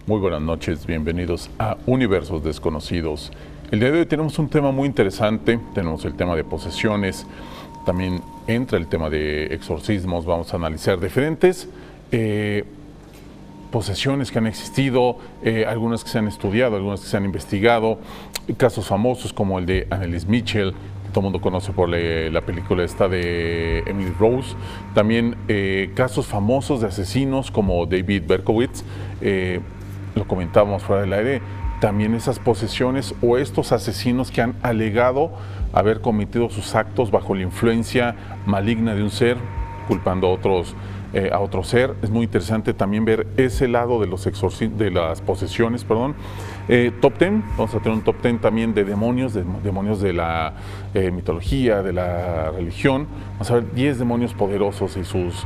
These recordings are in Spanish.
Muy buenas noches, bienvenidos a Universos Desconocidos. El día de hoy tenemos un tema muy interesante, tenemos el tema de posesiones, también entra el tema de exorcismos, vamos a analizar diferentes posesiones que han existido, algunas que se han estudiado, algunas que se han investigado, casos famosos como el de Anneliese Michel, que todo el mundo conoce por la película esta de Emily Rose, también casos famosos de asesinos como David Berkowitz, lo comentábamos fuera del aire, también esas posesiones o estos asesinos que han alegado haber cometido sus actos bajo la influencia maligna de un ser, culpando a otro ser. Es muy interesante también ver ese lado de las posesiones, perdón. Top 10, vamos a tener un top 10 también de demonios de la mitología, de la religión. Vamos a ver 10 demonios poderosos y sus,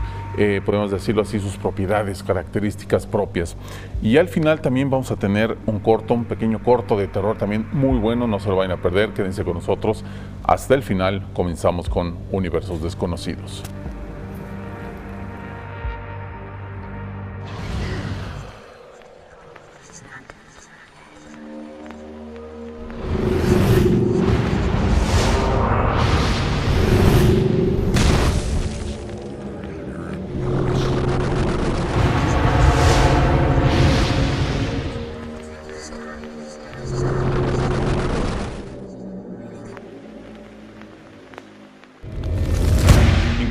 podemos decirlo así, sus propiedades, características propias. Y al final también vamos a tener un pequeño corto de terror también muy bueno, no se lo vayan a perder, quédense con nosotros hasta el final. Comenzamos con Universos Desconocidos.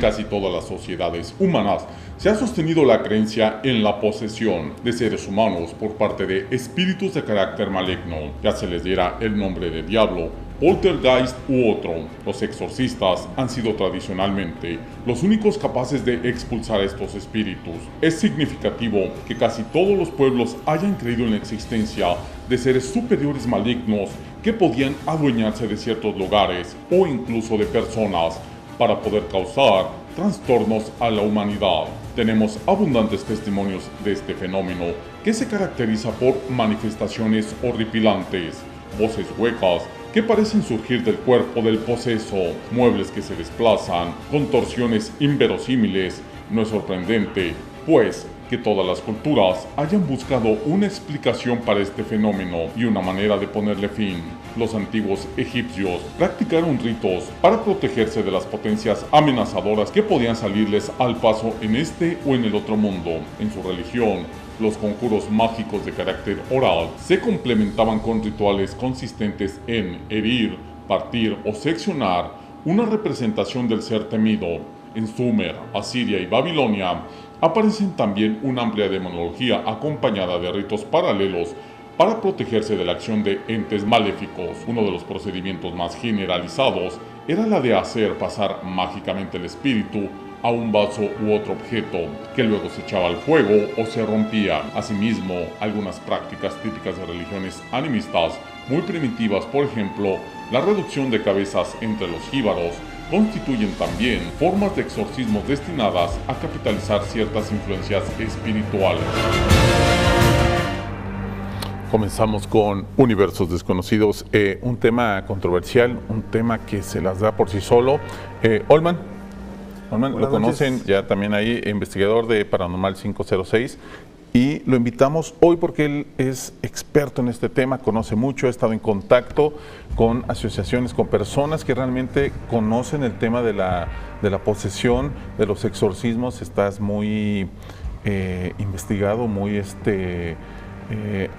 Casi todas las sociedades humanas se ha sostenido la creencia en la posesión de seres humanos por parte de espíritus de carácter maligno, ya se les diera el nombre de diablo, poltergeist u otro. Los exorcistas han sido tradicionalmente los únicos capaces de expulsar a estos espíritus. Es significativo que casi todos los pueblos hayan creído en la existencia de seres superiores malignos que podían adueñarse de ciertos lugares o incluso de personas para poder causar trastornos a la humanidad. Tenemos abundantes testimonios de este fenómeno que se caracteriza por manifestaciones horripilantes, voces huecas que parecen surgir del cuerpo del poseso, muebles que se desplazan, contorsiones inverosímiles. No es sorprendente, pues, que todas las culturas hayan buscado una explicación para este fenómeno y una manera de ponerle fin. Los antiguos egipcios practicaron ritos para protegerse de las potencias amenazadoras que podían salirles al paso en este o en el otro mundo. En su religión, los conjuros mágicos de carácter oral se complementaban con rituales consistentes en herir, partir o seccionar una representación del ser temido. En Sumer, Asiria y Babilonia aparecen también una amplia demonología acompañada de ritos paralelos para protegerse de la acción de entes maléficos. Uno de los procedimientos más generalizados era la de hacer pasar mágicamente el espíritu a un vaso u otro objeto, que luego se echaba al fuego o se rompía. Asimismo, algunas prácticas típicas de religiones animistas muy primitivas, por ejemplo, la reducción de cabezas entre los jíbaros, constituyen también formas de exorcismo destinadas a capitalizar ciertas influencias espirituales. Comenzamos con Universos Desconocidos, un tema controversial, un tema que se las da por sí solo. Olman, lo conocen ya también ahí, investigador de Paranormal 506, y lo invitamos hoy porque él es experto en este tema, conoce mucho, ha estado en contacto con asociaciones, con personas que realmente conocen el tema de la posesión, de los exorcismos. Estás muy investigado, muy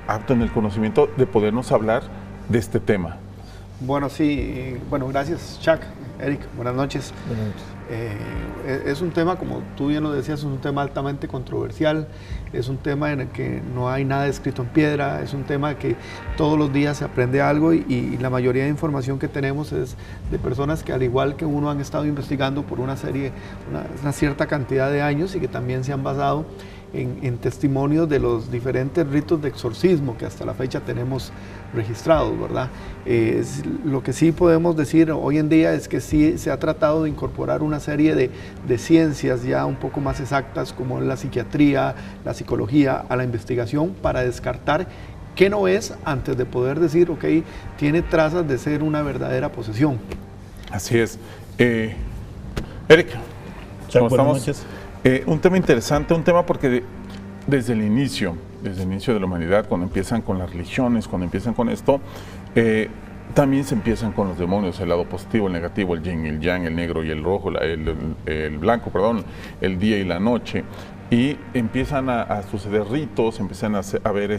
apto en el conocimiento de podernos hablar de este tema. Bueno, sí, gracias Chuck, Eric, buenas noches. Buenas noches. Es un tema, como tú bien lo decías, es un tema altamente controversial, es un tema en el que no hay nada escrito en piedra, es un tema que todos los días se aprende algo y la mayoría de información que tenemos es de personas que al igual que uno han estado investigando por una cierta cantidad de años y que también se han basado en testimonios de los diferentes ritos de exorcismo que hasta la fecha tenemos registrados, ¿verdad? Lo que sí podemos decir hoy en día es que sí se ha tratado de incorporar una serie de ciencias ya un poco más exactas como la psiquiatría, la psicología a la investigación para descartar qué no es antes de poder decir, ok, tiene trazas de ser una verdadera posesión. Así es. Eric, ¿cómo estamos? Noches. Un tema interesante, un tema porque desde el inicio desde el inicio de la humanidad, cuando empiezan con las religiones, cuando empiezan con esto, también se empiezan con los demonios, el lado positivo, el negativo, el yin y el yang, el negro y el rojo, el blanco, perdón, el día y la noche. Y empiezan a suceder ritos, empiezan a ver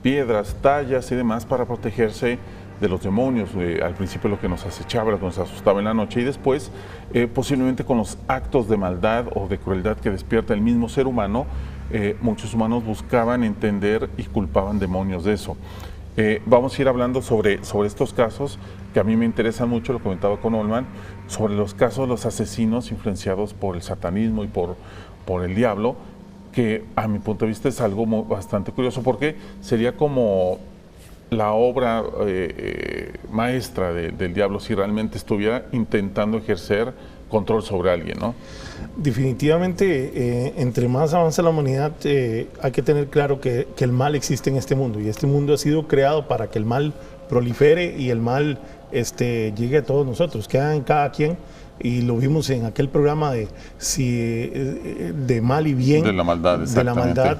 piedras, tallas y demás para protegerse de los demonios. Al principio lo que nos acechaba, lo que nos asustaba en la noche, y después posiblemente con los actos de maldad o de crueldad que despierta el mismo ser humano, muchos humanos buscaban entender y culpaban demonios de eso. Vamos a ir hablando sobre estos casos que a mí me interesan mucho, lo comentaba con Olman, sobre los casos de los asesinos influenciados por el satanismo y por el diablo, que a mi punto de vista es algo bastante curioso, porque sería como la obra maestra del diablo si realmente estuviera intentando ejercer control sobre alguien, ¿no? Definitivamente, entre más avanza la humanidad, hay que tener claro que el mal existe en este mundo, y este mundo ha sido creado para que el mal prolifere y el mal llegue a todos nosotros, queda en cada quien, y lo vimos en aquel programa de mal y bien, de la maldad, de la maldad,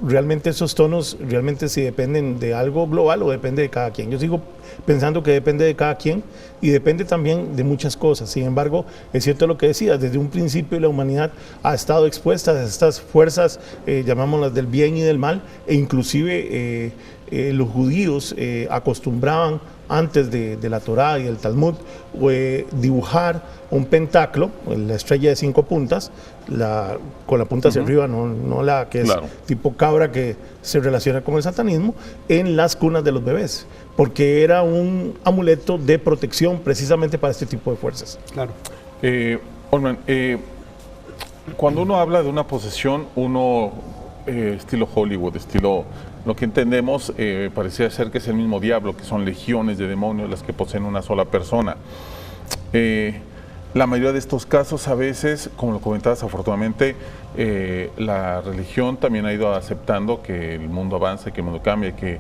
realmente esos tonos realmente si dependen de algo global o depende de cada quien. Yo sigo pensando que depende de cada quien y depende también de muchas cosas. Sin embargo, es cierto lo que decías, desde un principio la humanidad ha estado expuesta a estas fuerzas, llamámoslas del bien y del mal, e inclusive los judíos acostumbraban antes de la Torá y el Talmud, dibujar un pentáculo, la estrella de 5 puntas, con la punta hacia arriba, no la que es tipo cabra que se relaciona con el satanismo, en las cunas de los bebés, porque era un amuleto de protección precisamente para este tipo de fuerzas. Claro. Olman, cuando uno habla de una posesión, estilo Hollywood, estilo lo que entendemos, parecía ser que es el mismo diablo, que son legiones de demonios las que poseen una sola persona. La mayoría de estos casos, a veces, como lo comentabas, afortunadamente, la religión también ha ido aceptando que el mundo avanza, que el mundo cambia, que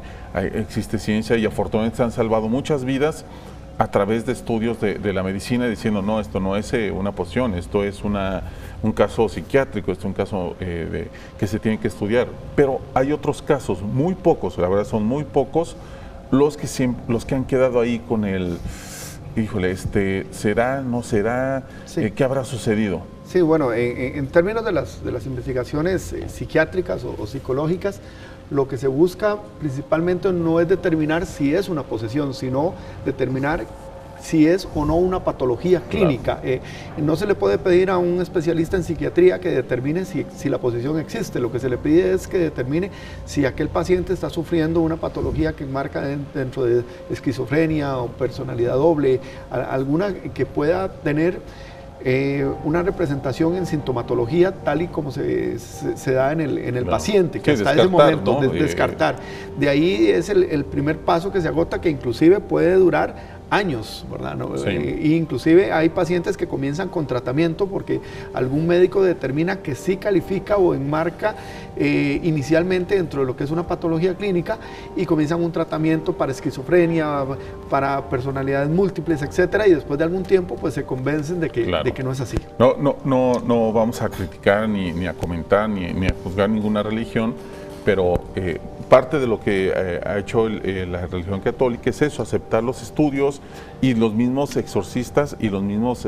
existe ciencia, y afortunadamente se han salvado muchas vidas a través de estudios de la medicina, diciendo, no, esto no es una poción, esto es un caso psiquiátrico, esto es un caso que se tiene que estudiar. Pero hay otros casos, muy pocos, la verdad son muy pocos, los que han quedado ahí con el, híjole, ¿será, no será? Sí. ¿Qué habrá sucedido? Sí, bueno, en términos de las investigaciones psiquiátricas o psicológicas, lo que se busca principalmente no es determinar si es una posesión, sino determinar si es o no una patología clínica. Claro. No se le puede pedir a un especialista en psiquiatría que determine si la posesión existe. Lo que se le pide es que determine si aquel paciente está sufriendo una patología que enmarca dentro de esquizofrenia o personalidad doble, alguna que pueda tener una representación en sintomatología tal y como se da en el paciente, que hasta ese momento, ¿no? Descartar. De ahí es el primer paso que se agota, que inclusive puede durar años, ¿verdad? ¿No? Sí. Inclusive hay pacientes que comienzan con tratamiento porque algún médico determina que sí califica o enmarca inicialmente dentro de lo que es una patología clínica, y comienzan un tratamiento para esquizofrenia, para personalidades múltiples, etcétera, y después de algún tiempo pues se convencen de que no es así. No vamos a criticar ni a comentar ni a juzgar ninguna religión, pero parte de lo que ha hecho la religión católica es eso, aceptar los estudios, y los mismos exorcistas y los mismos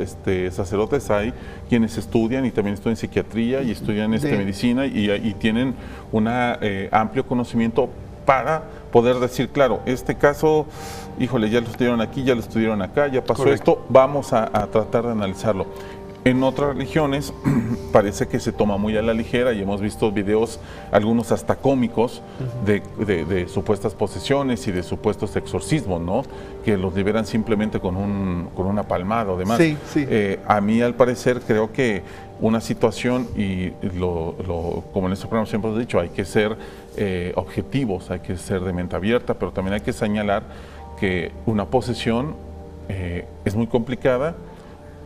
sacerdotes hay quienes estudian y también estudian psiquiatría y estudian medicina y tienen un amplio conocimiento para poder decir, claro, este caso, híjole, ya lo estudiaron aquí, ya lo estudiaron acá, ya pasó esto, vamos a tratar de analizarlo. En otras religiones parece que se toma muy a la ligera, y hemos visto videos, algunos hasta cómicos, de supuestas posesiones y de supuestos exorcismos, ¿no? Que los liberan simplemente con una palmada o demás. Sí, sí. A mí, al parecer, creo que una situación, y como en este programa siempre hemos dicho, hay que ser objetivos, hay que ser de mente abierta, pero también hay que señalar que una posesión es muy complicada,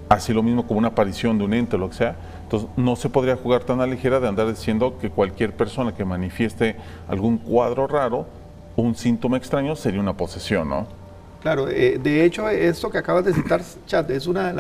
así lo mismo como una aparición de un ente o lo que sea. Entonces no se podría jugar tan a la ligera de andar diciendo que cualquier persona que manifieste algún cuadro raro, un síntoma extraño, sería una posesión, ¿no? Claro, de hecho, esto que acabas de citar, Chad, es uno de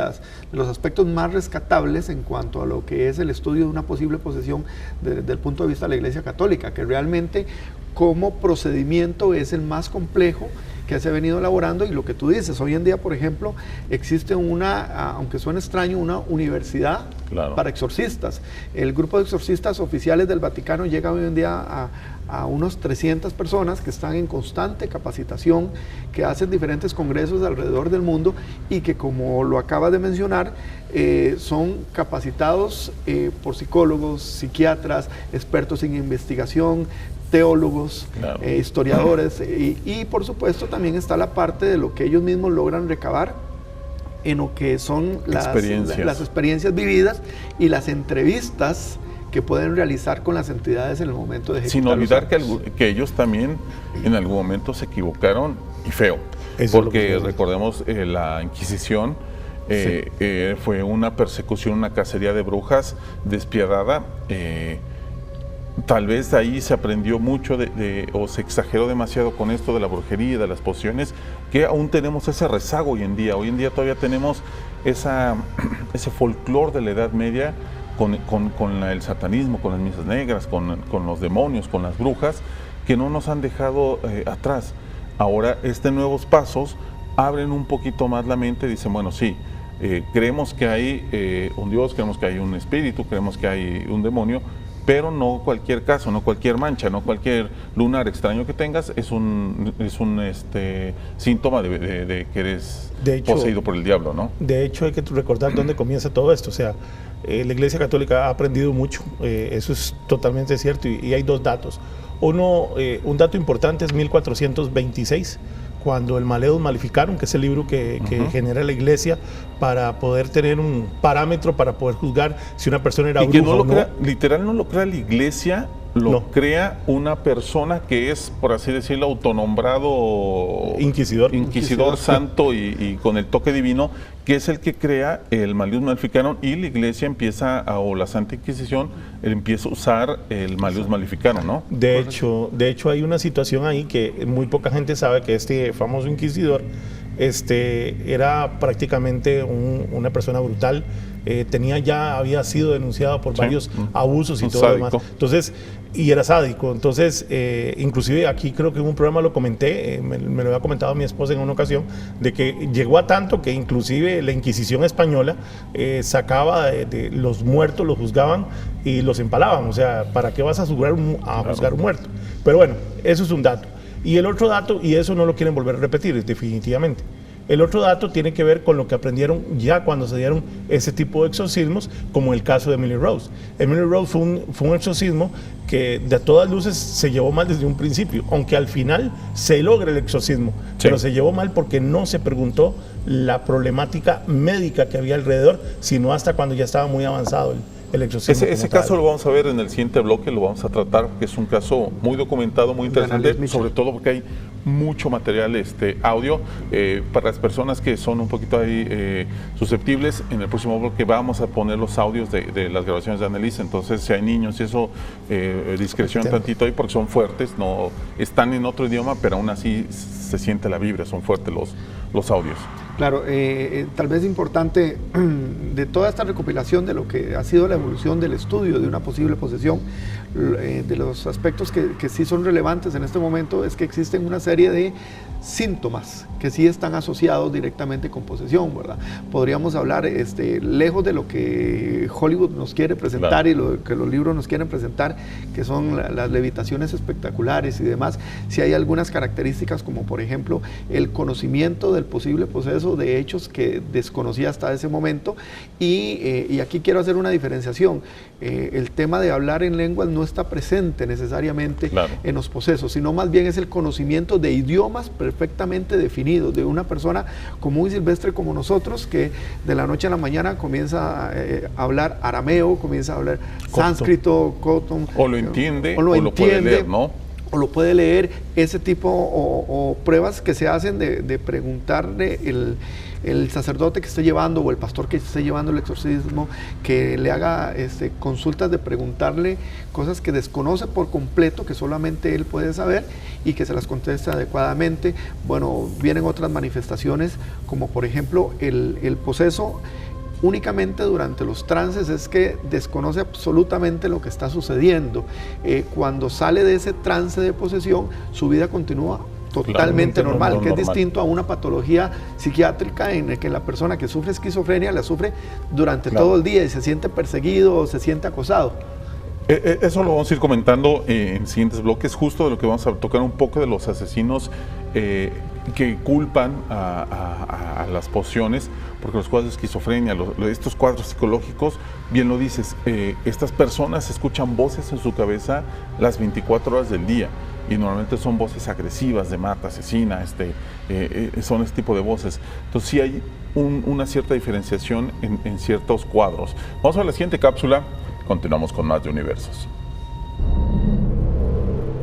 los aspectos más rescatables en cuanto a lo que es el estudio de una posible posesión desde el punto de vista de la Iglesia Católica, que realmente como procedimiento es el más complejo que se ha venido elaborando. Y lo que tú dices, hoy en día, por ejemplo, existe aunque suene extraño, una universidad para exorcistas. El grupo de exorcistas oficiales del Vaticano llega hoy en día a unos 300 personas que están en constante capacitación, que hacen diferentes congresos alrededor del mundo y que, como lo acaba de mencionar, son capacitados por psicólogos, psiquiatras, expertos en investigación, teólogos, historiadores, y por supuesto también está la parte de lo que ellos mismos logran recabar en lo que son las experiencias vividas y las entrevistas que pueden realizar con las entidades en el momento de ejecutar. Sin olvidar que ellos también en algún momento se equivocaron, y feo, porque recordemos la Inquisición. Fue una persecución, una cacería de brujas despiadada. Tal vez ahí se aprendió mucho o se exageró demasiado con esto de la brujería y de las pociones, que aún tenemos ese rezago hoy en día. Hoy en día todavía tenemos ese folclore de la Edad Media con el satanismo, con las misas negras, con los demonios, con las brujas, que no nos han dejado atrás. Ahora, nuevos pasos abren un poquito más la mente y dicen, bueno, sí, creemos que hay un Dios, creemos que hay un espíritu, creemos que hay un demonio, pero no cualquier caso, no cualquier mancha, no cualquier lunar extraño que tengas es un síntoma de que eres poseído por el diablo, ¿no? De hecho, hay que recordar dónde comienza todo esto. O sea, la Iglesia Católica ha aprendido mucho, eso es totalmente cierto, y hay dos datos. Uno, un dato importante es 1426, cuando el Maleus Maleficarum, que es el libro que genera la Iglesia para poder tener un parámetro para poder juzgar si una persona era bruja o no. Literal no lo crea la Iglesia, crea una persona que es, por así decirlo, autonombrado Inquisidor santo y con el toque divino, que es el que crea el Maleus Maleficarum, y la Iglesia o la Santa Inquisición empieza a usar el Maleus Maleficarum, ¿no? De hecho hay una situación ahí que muy poca gente sabe, que este famoso inquisidor era prácticamente una persona brutal. Había sido denunciado por varios abusos y todo lo demás. Entonces, y era sádico. Entonces, inclusive aquí creo que en un programa lo comenté, me lo había comentado mi esposa en una ocasión, de que llegó a tanto que inclusive la Inquisición española sacaba de los muertos, los juzgaban y los empalaban. O sea, ¿para qué vas a juzgar un muerto? Pero bueno, eso es un dato. Y el otro dato, y eso no lo quieren volver a repetir, definitivamente. El otro dato tiene que ver con lo que aprendieron ya cuando se dieron ese tipo de exorcismos, como el caso de Emily Rose. Emily Rose fue un exorcismo que de todas luces se llevó mal desde un principio, aunque al final se logra el exorcismo, pero se llevó mal porque no se preguntó la problemática médica que había alrededor, sino hasta cuando ya estaba muy avanzado el exorcismo. Ese caso lo vamos a ver en el siguiente bloque, lo vamos a tratar, que es un caso muy documentado, muy interesante, sobre todo porque hay mucho material audio. Para las personas que son un poquito ahí susceptibles, en el próximo bloque vamos a poner los audios de las grabaciones de Anneliese. Entonces, si hay niños y eso, discreción tantito ahí, porque son fuertes, no están en otro idioma, pero aún así se siente la vibra, son fuertes los audios. Claro, tal vez importante de toda esta recopilación de lo que ha sido la evolución del estudio de una posible posesión, de los aspectos que sí son relevantes en este momento, es que existen una serie de síntomas que sí están asociados directamente con posesión, ¿verdad? Podríamos hablar, lejos de lo que Hollywood nos quiere presentar, y lo que los libros nos quieren presentar, que son las levitaciones espectaculares y demás. Sí hay algunas características, como por ejemplo el conocimiento del posible poseso de hechos que desconocía hasta ese momento, y aquí quiero hacer una diferenciación. El tema de hablar en lenguas no está presente necesariamente en los posesos, sino más bien es el conocimiento de idiomas perfectamente definidos, de una persona común y silvestre como nosotros, que de la noche a la mañana comienza a hablar arameo, comienza a hablar sánscrito, o lo entiende, o lo puede leer, ¿no? o lo puede leer, ese tipo o pruebas que se hacen de preguntarle el sacerdote que esté llevando o el pastor que esté llevando el exorcismo, que le haga consultas de preguntarle cosas que desconoce por completo, que solamente él puede saber y que se las conteste adecuadamente. Bueno, vienen otras manifestaciones como por ejemplo el poseso únicamente durante los trances, es que desconoce absolutamente lo que está sucediendo. Cuando sale de ese trance de posesión, su vida continúa totalmente normal, que es distinto a una patología psiquiátrica en la que la persona que sufre esquizofrenia la sufre durante todo el día y se siente perseguido o se siente acosado. Eso lo vamos a ir comentando en siguientes bloques, justo de lo que vamos a tocar un poco de los asesinos que culpan a las posesiones, porque los cuadros de esquizofrenia, estos cuadros psicológicos, bien lo dices, estas personas escuchan voces en su cabeza las 24 horas del día y normalmente son voces agresivas, de mata, asesina, son este tipo de voces. Entonces sí hay una cierta diferenciación en ciertos cuadros. Vamos a ver la siguiente cápsula, continuamos con más de Universos.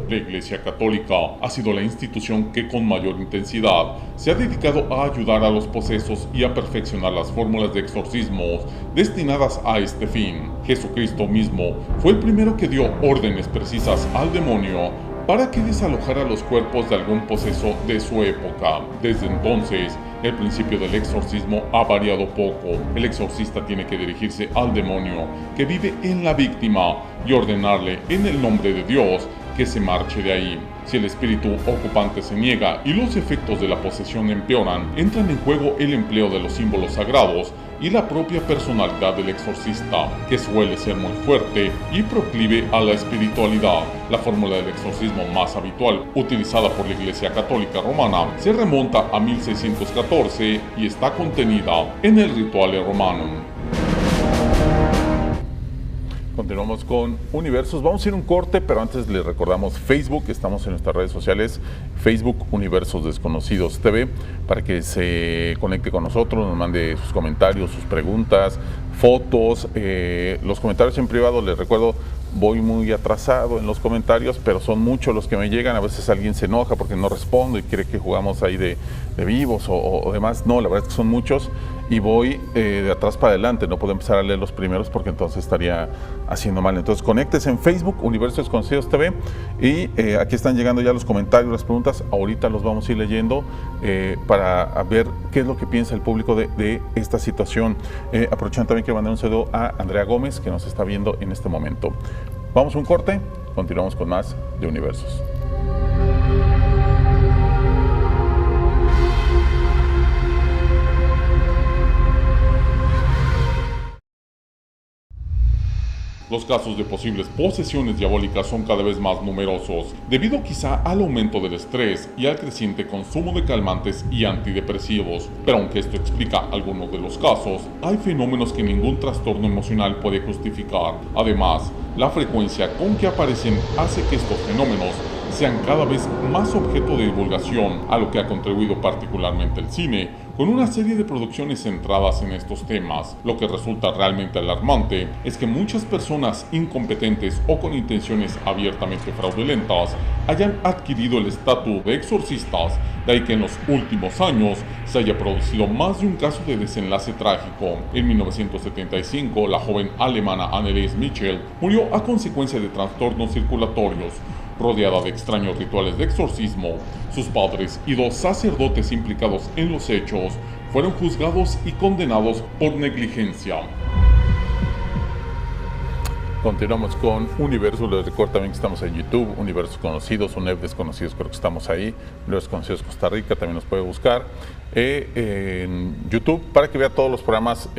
La Iglesia Católica ha sido la institución que con mayor intensidad se ha dedicado a ayudar a los posesos y a perfeccionar las fórmulas de exorcismos destinadas a este fin. Jesucristo mismo fue el primero que dio órdenes precisas al demonio para que desalojara los cuerpos de algún poseso de su época. Desde entonces, el principio del exorcismo ha variado poco. El exorcista tiene que dirigirse al demonio que vive en la víctima y ordenarle en el nombre de Dios que se marche de ahí. Si el espíritu ocupante se niega y los efectos de la posesión empeoran, entran en juego el empleo de los símbolos sagrados y la propia personalidad del exorcista, que suele ser muy fuerte y proclive a la espiritualidad. La fórmula del exorcismo más habitual, utilizada por la Iglesia Católica Romana, se remonta a 1614 y está contenida en el Rituale Romanum. Continuamos con Universos. Vamos a ir a un corte, pero antes les recordamos Facebook. Estamos en nuestras redes sociales, Facebook Universos Desconocidos TV, para que se conecte con nosotros, nos mande sus comentarios, sus preguntas, fotos. Los comentarios en privado, les recuerdo, voy muy atrasado en los comentarios, pero son muchos los que me llegan. A veces alguien se enoja porque no respondo y quiere que jugamos ahí de vivos o demás. No, la verdad es que son muchos y voy de atrás para adelante. No puedo empezar a leer los primeros porque entonces estaría haciendo mal. Entonces conéctese en Facebook, Universos Desconocidos TV, y aquí están llegando ya los comentarios, las preguntas. Ahorita los vamos a ir leyendo para ver qué es lo que piensa el público de esta situación. Aprovechando también que mandar un saludo a Andrea Gómez, que nos está viendo en este momento. Vamos a un corte, continuamos con más de Universos. Los casos de posibles posesiones diabólicas son cada vez más numerosos, debido quizá al aumento del estrés y al creciente consumo de calmantes y antidepresivos. Pero aunque esto explica algunos de los casos, hay fenómenos que ningún trastorno emocional puede justificar. Además, la frecuencia con que aparecen hace que estos fenómenos sean cada vez más objeto de divulgación, a lo que ha contribuido particularmente el cine, con una serie de producciones centradas en estos temas. Lo que resulta realmente alarmante es que muchas personas incompetentes o con intenciones abiertamente fraudulentas hayan adquirido el estatus de exorcistas, de ahí que en los últimos años se haya producido más de un caso de desenlace trágico. En 1975, la joven alemana Annelies Michel murió a consecuencia de trastornos circulatorios, rodeada de extraños rituales de exorcismo. Sus padres y 2 sacerdotes implicados en los hechos fueron juzgados y condenados por negligencia. Continuamos con Universos. Les recuerdo también que estamos en YouTube, Universos Conocidos, UNEV Desconocidos, creo que estamos ahí. Universos Conocidos Costa Rica también nos puede buscar en YouTube para que vea todos los programas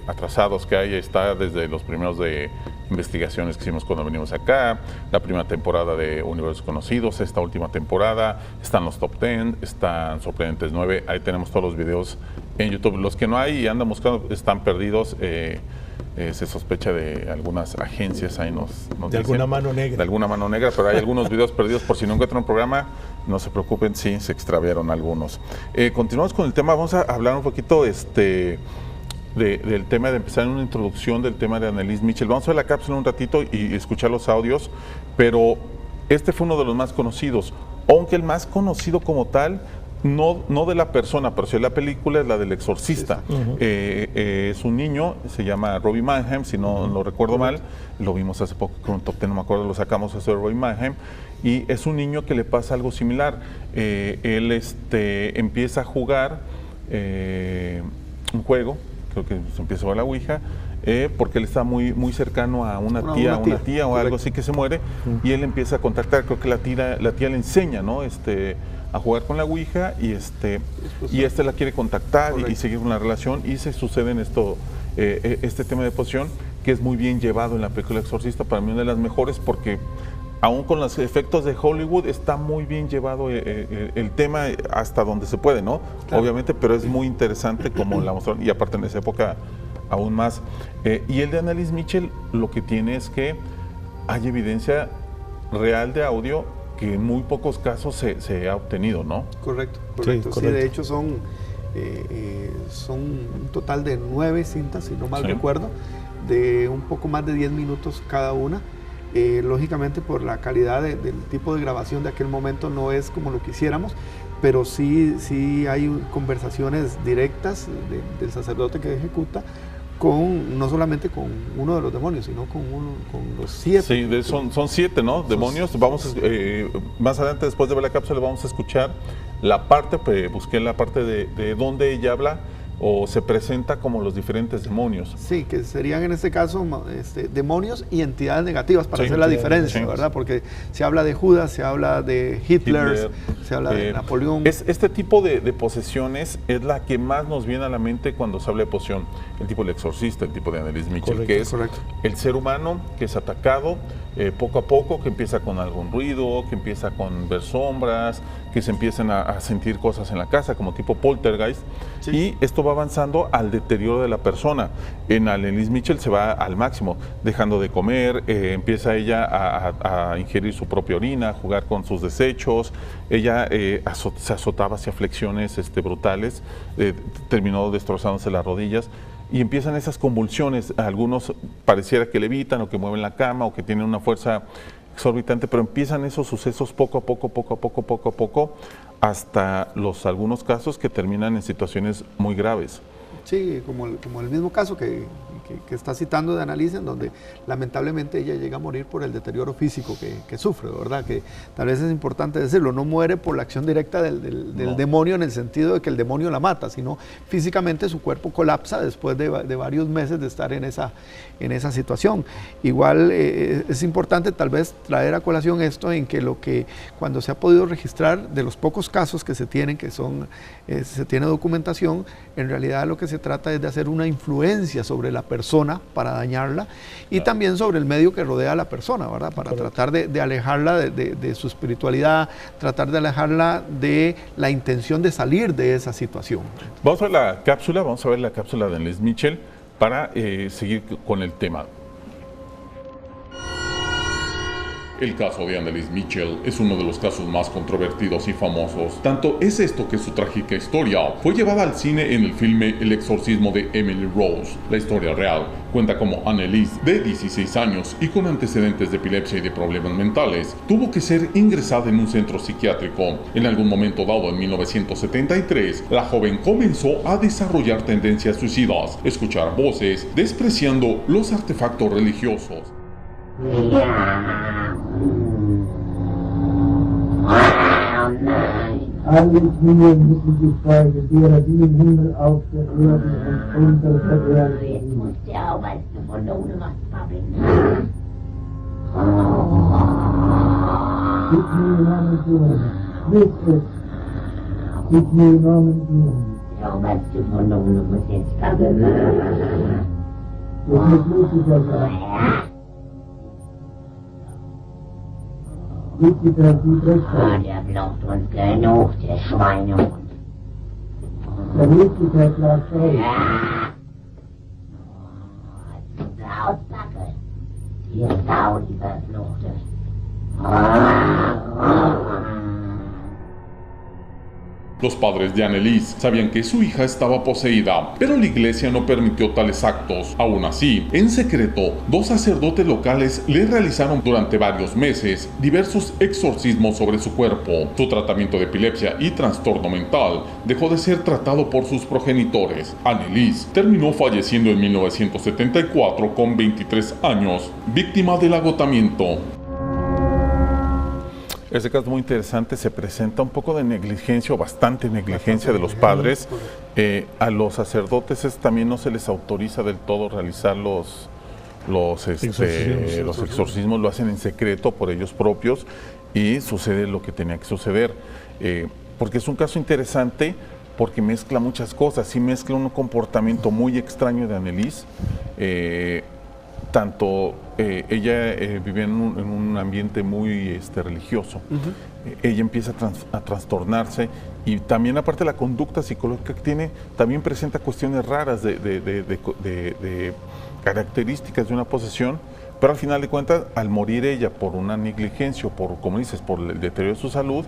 atrasados que hay. Está desde los primeros de investigaciones que hicimos cuando venimos acá, la primera temporada de Universos Conocidos, esta última temporada, están los Top 10, están Sorprendentes 9, ahí tenemos todos los videos en YouTube. Los que no hay y andan buscando están perdidos. Se sospecha de algunas agencias ahí nos de dicen, alguna mano negra. De alguna mano negra, pero hay algunos videos perdidos. Por si no encuentran un programa, no se preocupen, sí, se extraviaron algunos. Continuamos con el tema, vamos a hablar un poquito del tema, de empezar en una introducción del tema de Annelies Michel. Vamos a ver la cápsula un ratito y escuchar los audios, pero este fue uno de los más conocidos, aunque el más conocido como tal, no de la persona, pero sí de la película, es la del exorcista. Es un niño, se llama Robbie Mannheim, si no lo recuerdo mal, lo vimos hace poco con un top 10, no me acuerdo, lo sacamos hace Robbie Mannheim, y es un niño que le pasa algo similar. Él empieza a jugar un juego, creo que se empieza a jugar la Ouija, porque él está muy cercano a una tía o algo así que se muere, y él empieza a contactar, creo que la tía le enseña, ¿no? A jugar con la Ouija, y la quiere contactar y seguir una relación, y se sucede en este tema de posesión, que es muy bien llevado en la película Exorcista, para mí una de las mejores, porque aún con los efectos de Hollywood está muy bien llevado el tema hasta donde se puede, ¿no? Claro. Obviamente, pero es muy interesante como la mostraron, y aparte en esa época aún más. Y el de Anneliese Michel lo que tiene es que hay evidencia real de audio que en muy pocos casos se ha obtenido, ¿no? Correcto. Sí, de hecho son un total de 9 cintas, si no mal recuerdo, de un poco más de 10 minutos cada una. Lógicamente por la calidad del tipo de grabación de aquel momento no es como lo quisiéramos, pero sí hay conversaciones directas del sacerdote que ejecuta no solamente con uno de los demonios, sino con los 7. Sí, son 7, ¿no? Demonios. Vamos más adelante, después de ver la cápsula, vamos a escuchar la parte, busqué la parte de donde ella habla o se presenta como los diferentes demonios. Sí, que serían en este caso demonios y entidades negativas, para hacer la diferencia, ¿verdad? Porque se habla de Judas, se habla de Hitler, se habla de Napoleón. Este tipo de posesiones es la que más nos viene a la mente cuando se habla de posesión. El tipo del exorcista, el tipo de Anneliese Michel, que es el ser humano que es atacado poco a poco, que empieza con algún ruido, que empieza con ver sombras, que se empiezan a sentir cosas en la casa, como tipo poltergeist, y esto va avanzando al deterioro de la persona. En Anneliese Michel se va al máximo, dejando de comer, empieza ella a ingerir su propia orina, a jugar con sus desechos, ella se azotaba hacia flexiones brutales, terminó destrozándose las rodillas, y empiezan esas convulsiones. Algunos pareciera que levitan o que mueven la cama o que tienen una fuerza exorbitante, pero empiezan esos sucesos poco a poco, hasta algunos casos que terminan en situaciones muy graves. Sí, como el mismo caso que está citando de Anneliese, en donde lamentablemente ella llega a morir por el deterioro físico que sufre, ¿verdad? Que tal vez es importante decirlo, no muere por la acción directa del demonio, en el sentido de que el demonio la mata, sino físicamente su cuerpo colapsa después de varios meses de estar en esa situación. Igual es importante tal vez traer a colación esto, en que cuando se ha podido registrar, de los pocos casos que se tienen, se tiene documentación, en realidad lo que se trata es de hacer una influencia sobre la persona para dañarla, y también sobre el medio que rodea a la persona, ¿verdad? Para tratar de alejarla de su espiritualidad, tratar de alejarla de la intención de salir de esa situación. Vamos a ver la cápsula de Anneliese Michel para seguir con el tema. El caso de Anneliese Michel es uno de los casos más controvertidos y famosos. Tanto es esto que su trágica historia fue llevada al cine en el filme El exorcismo de Emily Rose. La historia real cuenta cómo Anneliese, de 16 años y con antecedentes de epilepsia y de problemas mentales, tuvo que ser ingresada en un centro psiquiátrico. En algún momento dado en 1973, la joven comenzó a desarrollar tendencias suicidas, escuchar voces, despreciando los artefactos religiosos. Alles Himmel müssen sich freuen, derer die im Himmel auf der Erde und unter der Erde. Jetzt muss der Arbeiten von der ohne was babbeln. Gib mir den Namen zu, bitte. Gib mir den Namen zu. Der Arbeiten von der ohne was jetzt babbeln. Das muss Lucifer sein. Der glaubt uns genug, der Schweinehund. Der Lucifer glaubt euch. Ja. Sautbacke. Die Sau, die verfluchte. Los padres de Anneliese sabían que su hija estaba poseída, pero la iglesia no permitió tales actos. Aún así, en secreto, 2 sacerdotes locales le realizaron durante varios meses diversos exorcismos sobre su cuerpo. Su tratamiento de epilepsia y trastorno mental dejó de ser tratado por sus progenitores. Anneliese terminó falleciendo en 1974 con 23 años, víctima del agotamiento. Este caso es muy interesante, se presenta un poco de negligencia o bastante negligencia de los padres. A los sacerdotes también no se les autoriza del todo realizar los exorcismos, lo hacen en secreto por ellos propios y sucede lo que tenía que suceder. Porque es un caso interesante porque mezcla muchas cosas, sí mezcla un comportamiento muy extraño de Anneliese. Tanto ella vivía en un ambiente muy religioso. Ella empieza a trastornarse y también aparte de la conducta psicológica que tiene, también presenta cuestiones raras de características de una posesión, pero al final de cuentas, al morir ella por una negligencia o por, como dices, por el deterioro de su salud,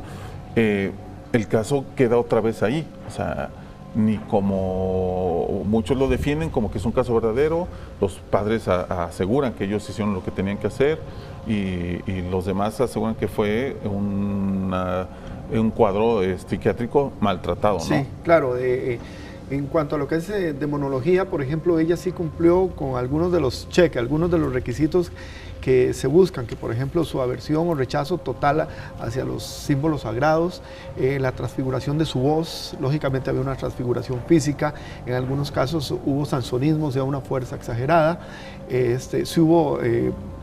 el caso queda otra vez ahí. O sea, ni como muchos lo defienden como que es un caso verdadero, los padres aseguran que ellos hicieron lo que tenían que hacer y los demás aseguran que fue un cuadro psiquiátrico maltratado, ¿no? Sí, claro. En cuanto a lo que es demonología, por ejemplo, ella sí cumplió con algunos de los cheques, algunos de los requisitos que se buscan, que por ejemplo su aversión o rechazo total hacia los símbolos sagrados, la transfiguración de su voz, lógicamente había una transfiguración física, en algunos casos hubo sansonismo, o sea, una fuerza exagerada, sí hubo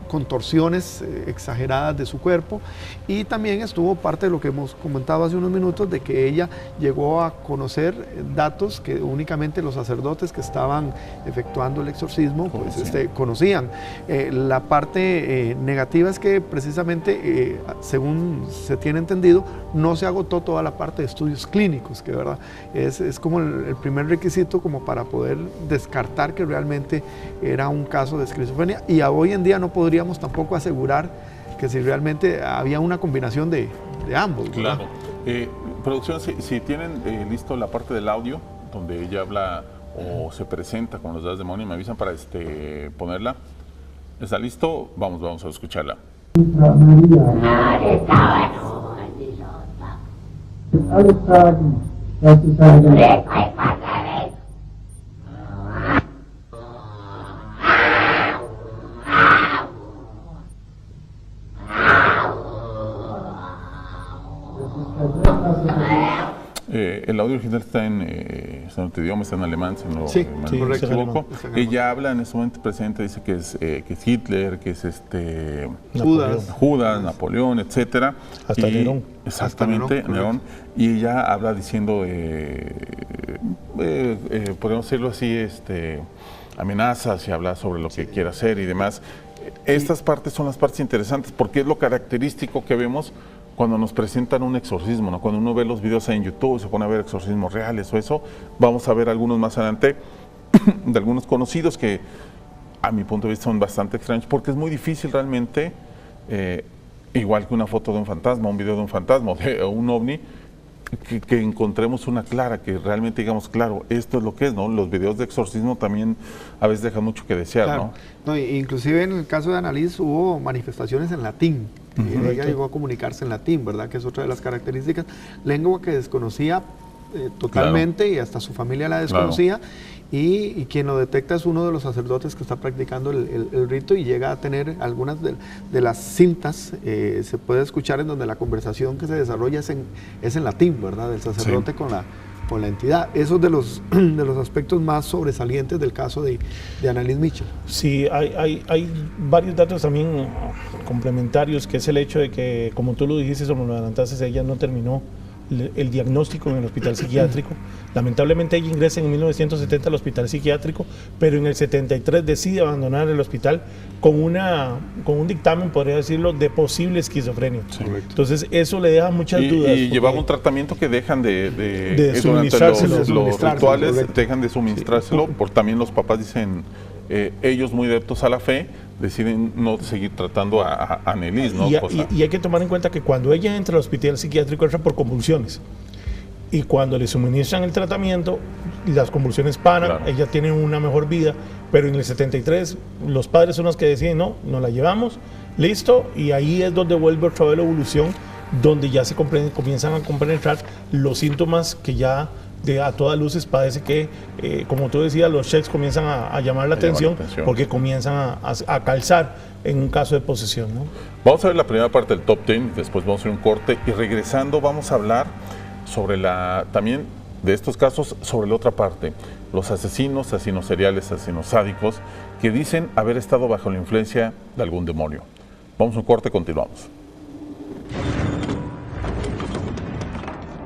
contorsiones exageradas de su cuerpo, y también estuvo parte de lo que hemos comentado hace unos minutos, de que ella llegó a conocer datos que únicamente los sacerdotes que estaban efectuando el exorcismo pues, conocían. La parte negativa es que precisamente, según se tiene entendido, no se agotó toda la parte de estudios clínicos, que verdad es como el primer requisito como para poder descartar que realmente era un caso de esquizofrenia, y hoy en día no podríamos tampoco asegurar que si realmente había una combinación de ambos. ¿Verdad? Claro. Producción, si tienen listo la parte del audio, donde ella habla o se presenta con los dos demonios, me avisan para ponerla. ¿Está listo? Vamos a escucharla. El audio original está en otro idioma, está en alemán, si no me equivoco. Ella habla en ese momento presente, dice que es Hitler, que es Judas, Napoleón, etcétera. Hasta Nerón. Exactamente, hasta Nerón. Y ella habla diciendo, podríamos decirlo así, amenazas y habla sobre lo que quiere hacer y demás. Estas partes son las partes interesantes porque es lo característico que vemos cuando nos presentan un exorcismo, ¿no? Cuando uno ve los videos en YouTube, se pone a ver exorcismos reales o eso, vamos a ver algunos más adelante de algunos conocidos que a mi punto de vista son bastante extraños porque es muy difícil realmente, igual que una foto de un fantasma, un video de un fantasma o un ovni, que encontremos una clara, que realmente digamos, claro, esto es lo que es, ¿no? Los videos de exorcismo también a veces dejan mucho que desear, claro. ¿No? Inclusive en el caso de Anneliese hubo manifestaciones en latín. Ella llegó a comunicarse en latín, ¿verdad? Que es otra de las características. Lengua que desconocía totalmente, claro. Y hasta su familia la desconocía. Claro. Y quien lo detecta es uno de los sacerdotes que está practicando el rito y llega a tener algunas de las cintas, se puede escuchar en donde la conversación que se desarrolla es en latín, ¿verdad? Del sacerdote con la entidad. Eso es de los aspectos más sobresalientes del caso de Anneliese Michel. Sí, hay varios datos también complementarios, que es el hecho de que, como tú lo dijiste, como lo adelantaste, ella no terminó el diagnóstico en el hospital psiquiátrico. Lamentablemente ella ingresa en 1970 al hospital psiquiátrico, pero en el 73 decide abandonar el hospital con un dictamen, podría decirlo, de posible esquizofrenia. Sí. Entonces eso le deja muchas dudas. Y llevaba un tratamiento que dejan de suministrárselo. Los rituales dejan de suministrárselo, por también los papás dicen, ellos muy adeptos a la fe, deciden no seguir tratando a Anneliese, ¿no? Y hay que tomar en cuenta que cuando ella entra al hospital psiquiátrico entra por convulsiones. y cuando le suministran el tratamiento, las convulsiones paran, Claro. ella tiene una mejor vida, pero en el 73 los padres son los que deciden, no, nos la llevamos, listo, y ahí es donde vuelve otra vez la evolución, donde ya se comienzan a compenetrar los síntomas que ya a todas luces parece que, como tú decías, los checks comienzan a llamar la atención porque comienzan a calzar en un caso de posesión, ¿no? Vamos a ver la primera parte del Top 10, después vamos a hacer un corte y regresando vamos a hablar sobre también de estos casos, sobre la otra parte, los asesinos seriales, asesinos sádicos, que dicen haber estado bajo la influencia de algún demonio. Vamos a un corte, continuamos.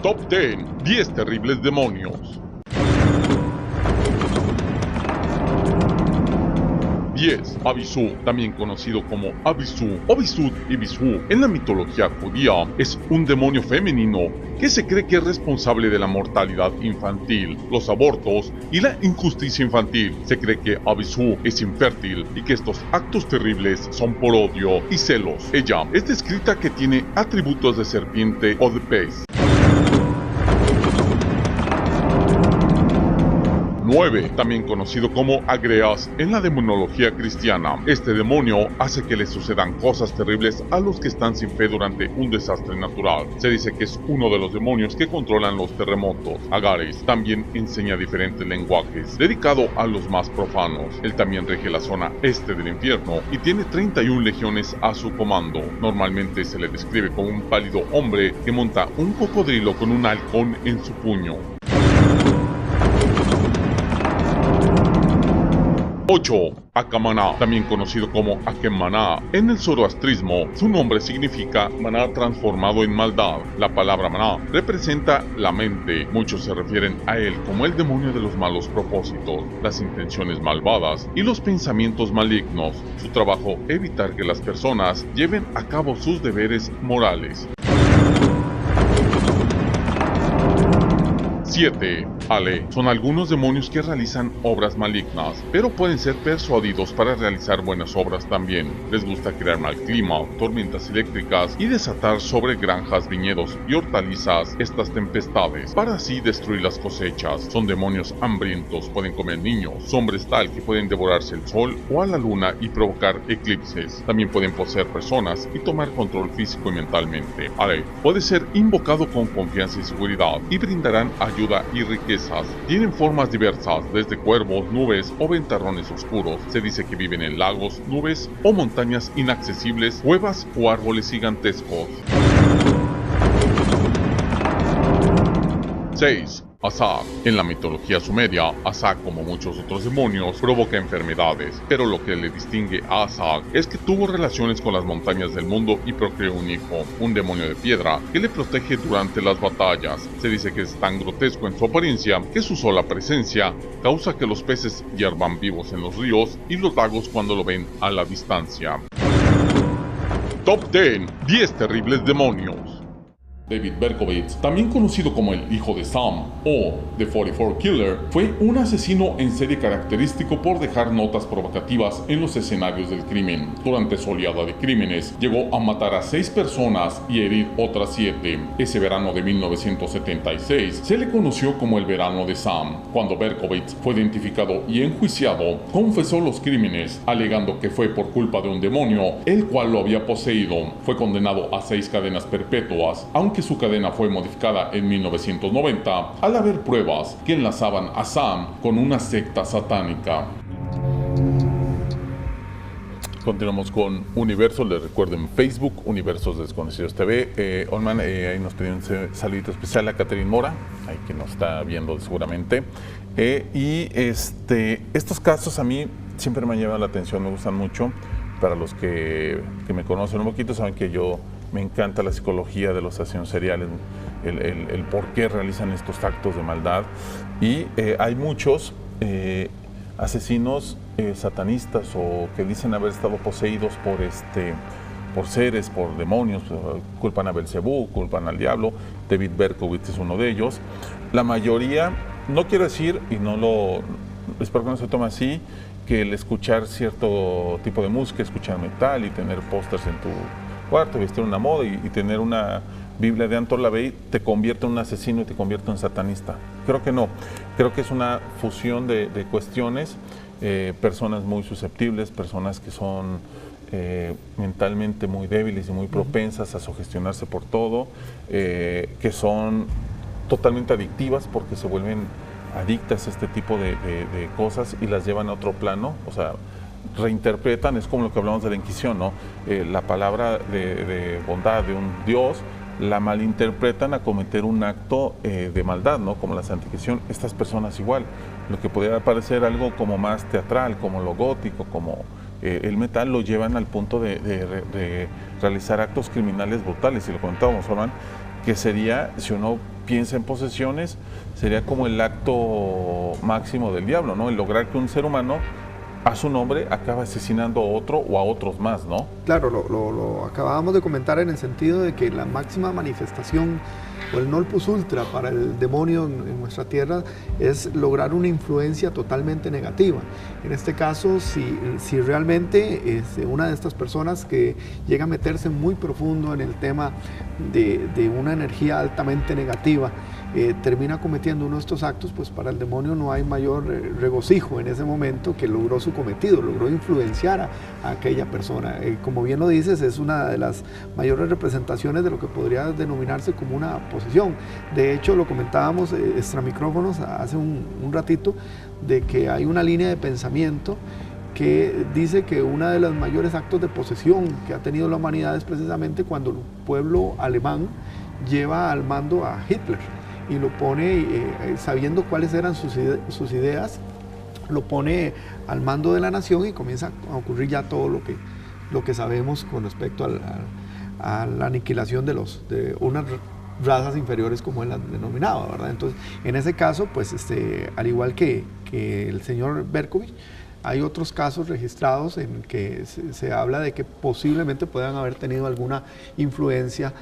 Top 10, 10 terribles demonios. 10. Abisú, también conocido como Abisú o Bisud y Bisú. En la mitología judía es un demonio femenino que se cree que es responsable de la mortalidad infantil, los abortos y la injusticia infantil. Se cree que Abisú es infértil y que estos actos terribles son por odio y celos. Ella es descrita que tiene atributos de serpiente o de pez. 9. También conocido como Agreas en la demonología cristiana. Este demonio hace que le sucedan cosas terribles a los que están sin fe durante un desastre natural. Se dice que es uno de los demonios que controlan los terremotos. Agares también enseña diferentes lenguajes, dedicado a los más profanos. Él también rige la zona este del infierno y tiene 31 legiones a su comando. Normalmente se le describe como un pálido hombre que monta un cocodrilo con un halcón en su puño. 8. Akamaná, también conocido como Akemaná. En el zoroastrismo, su nombre significa maná transformado en maldad. La palabra maná representa la mente. Muchos se refieren a él como el demonio de los malos propósitos, las intenciones malvadas y los pensamientos malignos. Su trabajo, evitar que las personas lleven a cabo sus deberes morales. 7. Ale. Son algunos demonios que realizan obras malignas, pero pueden ser persuadidos para realizar buenas obras también. Les gusta crear mal clima, tormentas eléctricas y desatar sobre granjas, viñedos y hortalizas estas tempestades, para así destruir las cosechas. Son demonios hambrientos, pueden comer niños, hombres tal que pueden devorarse el sol o a la luna y provocar eclipses. También pueden poseer personas y tomar control físico y mentalmente. Ale puede ser invocado con confianza y seguridad y brindarán ayuda y riquezas. Tienen formas diversas, desde cuervos, nubes o ventarrones oscuros. Se dice que viven en lagos, nubes o montañas inaccesibles, cuevas o árboles gigantescos. 6. Asag. En la mitología sumeria, Asag, como muchos otros demonios, provoca enfermedades, pero lo que le distingue a Asag es que tuvo relaciones con las montañas del mundo y procreó un hijo, un demonio de piedra, que le protege durante las batallas. Se dice que es tan grotesco en su apariencia que su sola presencia causa que los peces hiervan vivos en los ríos y los lagos cuando lo ven a la distancia. Top 10. 10 terribles demonios. David Berkowitz, también conocido como el hijo de Sam o The 44 Killer, fue un asesino en serie característico por dejar notas provocativas en los escenarios del crimen. Durante su oleada de crímenes, llegó a matar a 6 personas y herir otras 7. Ese verano de 1976 se le conoció como el verano de Sam. Cuando Berkowitz fue identificado y enjuiciado, confesó los crímenes, alegando que fue por culpa de un demonio, el cual lo había poseído. Fue condenado a 6 cadenas perpetuas, aunque su cadena fue modificada en 1990 al haber pruebas que enlazaban a Sam con una secta satánica. Continuamos con Universo, les recuerdo en Facebook, Universos Desconocidos TV. Olman, ahí nos pide un saludito especial a Catherine Mora, ahí que nos está viendo seguramente. Estos casos a mí siempre me han llamado la atención, me gustan mucho. Para los que me conocen un poquito, saben que yo me encanta la psicología de los asesinos seriales, el por qué realizan estos actos de maldad. Y hay muchos asesinos satanistas o que dicen haber estado poseídos por seres, por demonios, culpan a Belcebú, culpan al diablo. David Berkowitz es uno de ellos. La mayoría, no quiero decir, y espero que no se tome así, que el escuchar cierto tipo de música, escuchar metal y tener pósters en tu cuarto, vestir una moda y tener una Biblia de Anton LaVey te convierte en un asesino y te convierte en satanista. Creo que no. Creo que es una fusión de cuestiones, personas muy susceptibles, personas que son mentalmente muy débiles y muy propensas a sugestionarse por todo, que son totalmente adictivas porque se vuelven adictas a este tipo de cosas y las llevan a otro plano, o sea, reinterpretan, es como lo que hablamos de la Inquisición, ¿no? La palabra de bondad de un Dios la malinterpretan a cometer un acto de maldad, ¿no? Como la Santa Inquisición. Estas personas igual, lo que podría parecer algo como más teatral, como lo gótico, como el metal, lo llevan al punto de realizar actos criminales brutales, y lo comentábamos, Román, que sería, si uno piensa en posesiones, sería como el acto máximo del diablo, ¿no? El lograr que un ser humano a su nombre acaba asesinando a otro o a otros más, ¿no? Claro, lo acabábamos de comentar en el sentido de que la máxima manifestación o el non plus ultra para el demonio en nuestra tierra es lograr una influencia totalmente negativa. En este caso, si realmente una de estas personas que llega a meterse muy profundo en el tema de una energía altamente negativa, termina cometiendo uno de estos actos, pues para el demonio no hay mayor regocijo en ese momento que logró su cometido, logró influenciar a aquella persona. Como bien lo dices, es una de las mayores representaciones de lo que podría denominarse como una posesión. De hecho, lo comentábamos extra micrófonos hace un ratito, de que hay una línea de pensamiento que dice que uno de los mayores actos de posesión que ha tenido la humanidad es precisamente cuando el pueblo alemán lleva al mando a Hitler y lo pone, sabiendo cuáles eran sus ideas, lo pone al mando de la nación y comienza a ocurrir ya todo lo que sabemos con respecto a la aniquilación de unas razas inferiores, como él las denominaba, ¿verdad? Entonces, en ese caso, pues al igual que el señor Berkovich, hay otros casos registrados en que se habla de que posiblemente puedan haber tenido alguna influencia,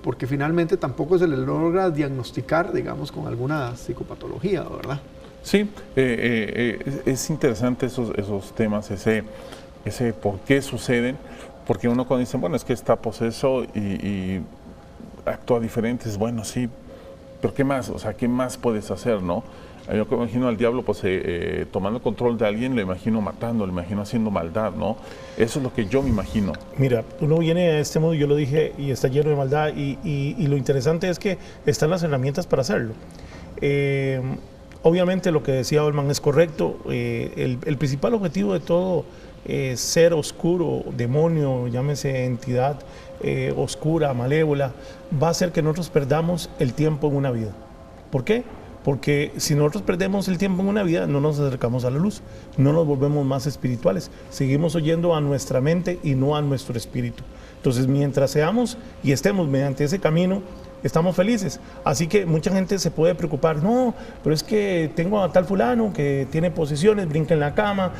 porque finalmente tampoco se les logra diagnosticar, digamos, con alguna psicopatología, ¿verdad? Sí, es interesante esos temas, ese por qué suceden, porque uno cuando dice, bueno, es que está poseso y actúa diferente, es bueno, sí, pero ¿qué más? O sea, ¿qué más puedes hacer, no? Yo me imagino al diablo pues tomando control de alguien, lo imagino matando, lo imagino haciendo maldad, ¿no? Eso es lo que yo me imagino. Mira, uno viene a este mundo, yo lo dije, y está lleno de maldad, y lo interesante es que están las herramientas para hacerlo. Obviamente lo que decía Olman es correcto. El principal objetivo de todo ser oscuro, demonio, llámese entidad oscura, malévola, va a hacer que nosotros perdamos el tiempo en una vida. ¿Por qué? Porque si nosotros perdemos el tiempo en una vida, no nos acercamos a la luz, no nos volvemos más espirituales, seguimos oyendo a nuestra mente y no a nuestro espíritu. Entonces, mientras seamos y estemos mediante ese camino, estamos felices. Así que mucha gente se puede preocupar, no, pero es que tengo a tal fulano que tiene posesiones, brinca en la cama,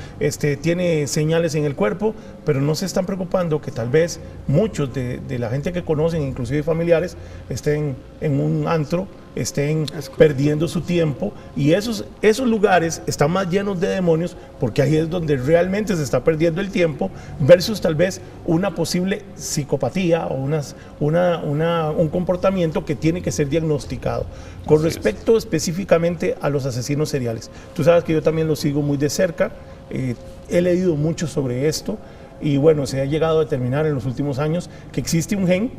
tiene señales en el cuerpo, pero no se están preocupando que tal vez muchos de la gente que conocen, inclusive familiares, estén en un antro, estén perdiendo su tiempo, y esos lugares están más llenos de demonios, porque ahí es donde realmente se está perdiendo el tiempo, versus tal vez una posible psicopatía o un comportamiento que tiene que ser diagnosticado. Con respecto específicamente a los asesinos seriales, tú sabes que yo también los sigo muy de cerca, he leído mucho sobre esto, y bueno, se ha llegado a determinar en los últimos años que existe un gen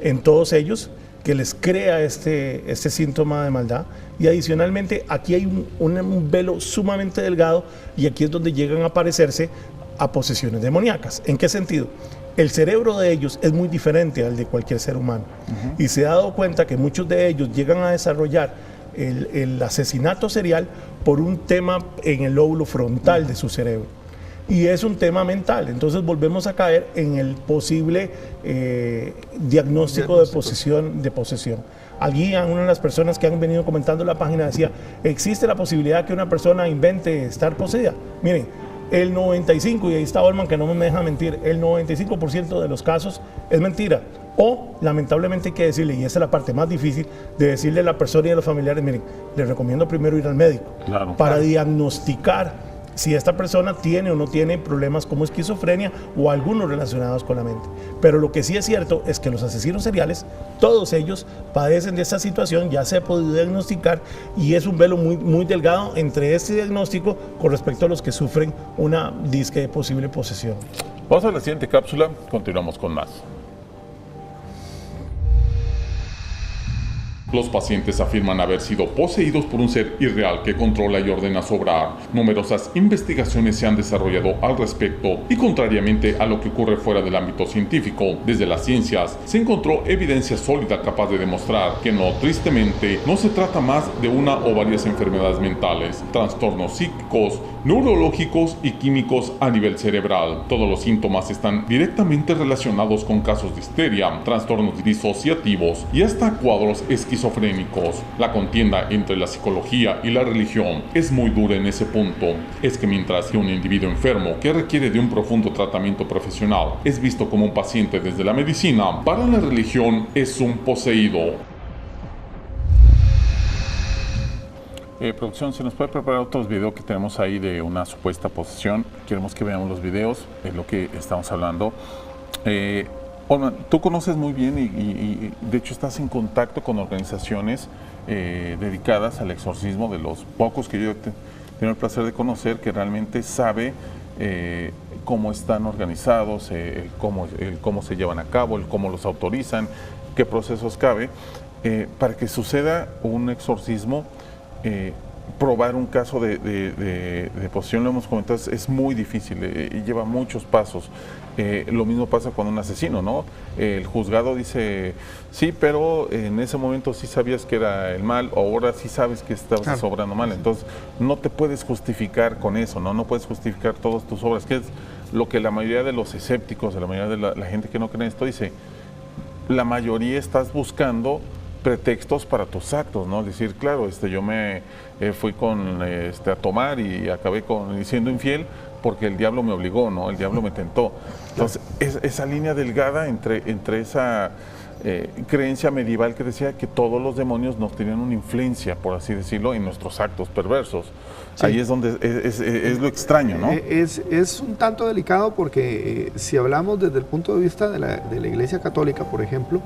en todos ellos que les crea este síntoma de maldad, y adicionalmente aquí hay un velo sumamente delgado, y aquí es donde llegan a parecerse a posesiones demoníacas. ¿En qué sentido? El cerebro de ellos es muy diferente al de cualquier ser humano, y se ha dado cuenta que muchos de ellos llegan a desarrollar el asesinato serial por un tema en el lóbulo frontal de su cerebro. Y es un tema mental. Entonces volvemos a caer en el posible diagnóstico de posesión. Allí una de las personas que han venido comentando la página decía, ¿existe la posibilidad que una persona invente estar poseída? Miren, el 95%, y ahí está Olman que no me deja mentir, el 95% de los casos es mentira. O, lamentablemente hay que decirle, y esa es la parte más difícil, de decirle a la persona y a los familiares, miren, les recomiendo primero ir al médico, para diagnosticar si esta persona tiene o no tiene problemas como esquizofrenia o algunos relacionados con la mente. Pero lo que sí es cierto es que los asesinos seriales todos ellos padecen de esta situación, ya se ha podido diagnosticar y es un velo muy, muy delgado entre este diagnóstico con respecto a los que sufren una disque posible posesión. Vamos a la siguiente cápsula, continuamos con más. Los pacientes afirman haber sido poseídos por un ser irreal que controla y ordena su obrar. Numerosas investigaciones se han desarrollado al respecto y contrariamente a lo que ocurre fuera del ámbito científico, desde las ciencias se encontró evidencia sólida capaz de demostrar que tristemente, no se trata más de una o varias enfermedades mentales, trastornos psíquicos, neurológicos y químicos a nivel cerebral. Todos los síntomas están directamente relacionados con casos de histeria, trastornos disociativos y hasta cuadros esquizofrénicos. La contienda entre la psicología y la religión es muy dura en ese punto. Es que mientras que un individuo enfermo que requiere de un profundo tratamiento profesional es visto como un paciente desde la medicina, para la religión es un poseído. Producción, ¿se nos puede preparar otros videos que tenemos ahí de una supuesta posesión? Queremos que veamos los videos, es lo que estamos hablando. Olman, tú conoces muy bien y de hecho estás en contacto con organizaciones dedicadas al exorcismo, de los pocos que yo tengo el placer de conocer, que realmente sabe cómo están organizados, cómo se llevan a cabo, cómo los autorizan, qué procesos cabe, para que suceda un exorcismo. Probar un caso de posesión, lo hemos comentado, es muy difícil y lleva muchos pasos. Lo mismo pasa con un asesino, ¿no? El juzgado dice, sí, pero en ese momento sí sabías que era el mal, ahora sí sabes que estabas obrando mal. Entonces, no te puedes justificar con eso, ¿no? No puedes justificar todas tus obras, que es lo que la mayoría de los escépticos, la mayoría de la gente que no cree en esto dice. La mayoría estás buscando pretextos para tus actos, ¿no? Es decir, claro, yo me fui a tomar y acabé siendo infiel porque el diablo me obligó, ¿no? El diablo me tentó. Entonces, esa línea delgada entre esa creencia medieval que decía que todos los demonios nos tenían una influencia, por así decirlo, en nuestros actos perversos. Sí. Ahí es donde es lo extraño, ¿no? Es un tanto delicado porque si hablamos desde el punto de vista de la Iglesia Católica, por ejemplo,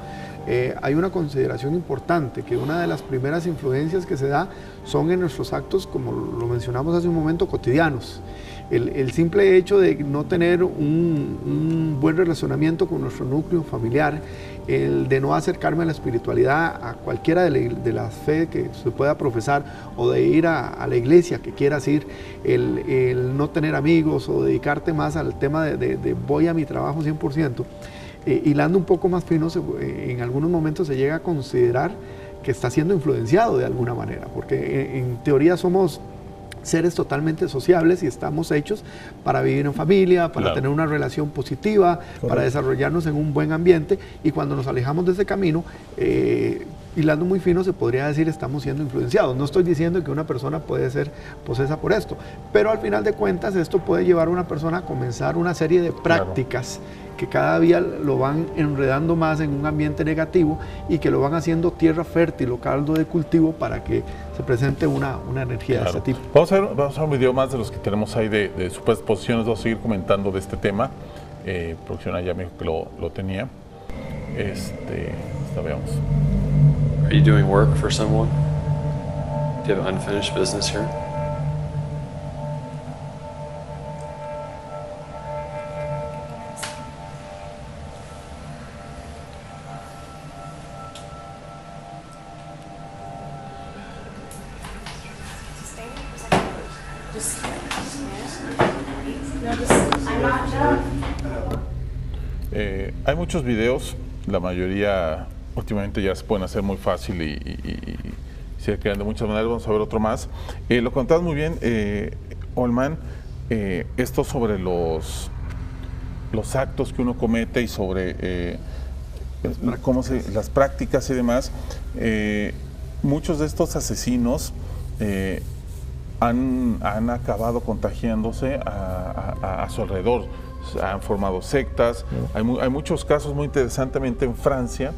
hay una consideración importante, que una de las primeras influencias que se da son en nuestros actos, como lo mencionamos hace un momento, cotidianos. El simple hecho de no tener un buen relacionamiento con nuestro núcleo familiar, el de no acercarme a la espiritualidad, a cualquiera de las fe que se pueda profesar, o de ir a la iglesia que quieras ir, el no tener amigos o dedicarte más al tema de voy a mi trabajo 100%, hilando un poco más fino, en algunos momentos se llega a considerar que está siendo influenciado de alguna manera, porque en teoría somos seres totalmente sociables y estamos hechos para vivir en familia, para tener una relación positiva, para desarrollarnos en un buen ambiente, y cuando nos alejamos de ese camino, hilando muy fino, se podría decir estamos siendo influenciados. No estoy diciendo que una persona puede ser posesa por esto, pero al final de cuentas esto puede llevar a una persona a comenzar una serie de prácticas que cada día lo van enredando más en un ambiente negativo y que lo van haciendo tierra fértil o caldo de cultivo para que se presente una energía de este tipo. Vamos a ver un video más de los que tenemos ahí de supuestas posiciones. Vamos a seguir comentando de este tema. Producción ya me dijo que lo tenía. Veamos. Are you doing work for someone? Do you have unfinished business here? Hay muchos videos, la mayoría últimamente ya se pueden hacer muy fácil y se crean de muchas maneras. Vamos a ver otro más. Lo contabas muy bien, Olman, esto sobre los actos que uno comete y sobre las prácticas y demás. Muchos de estos asesinos han acabado contagiándose a su alrededor. Han formado sectas. Hay muchos casos, muy interesantemente, en Francia,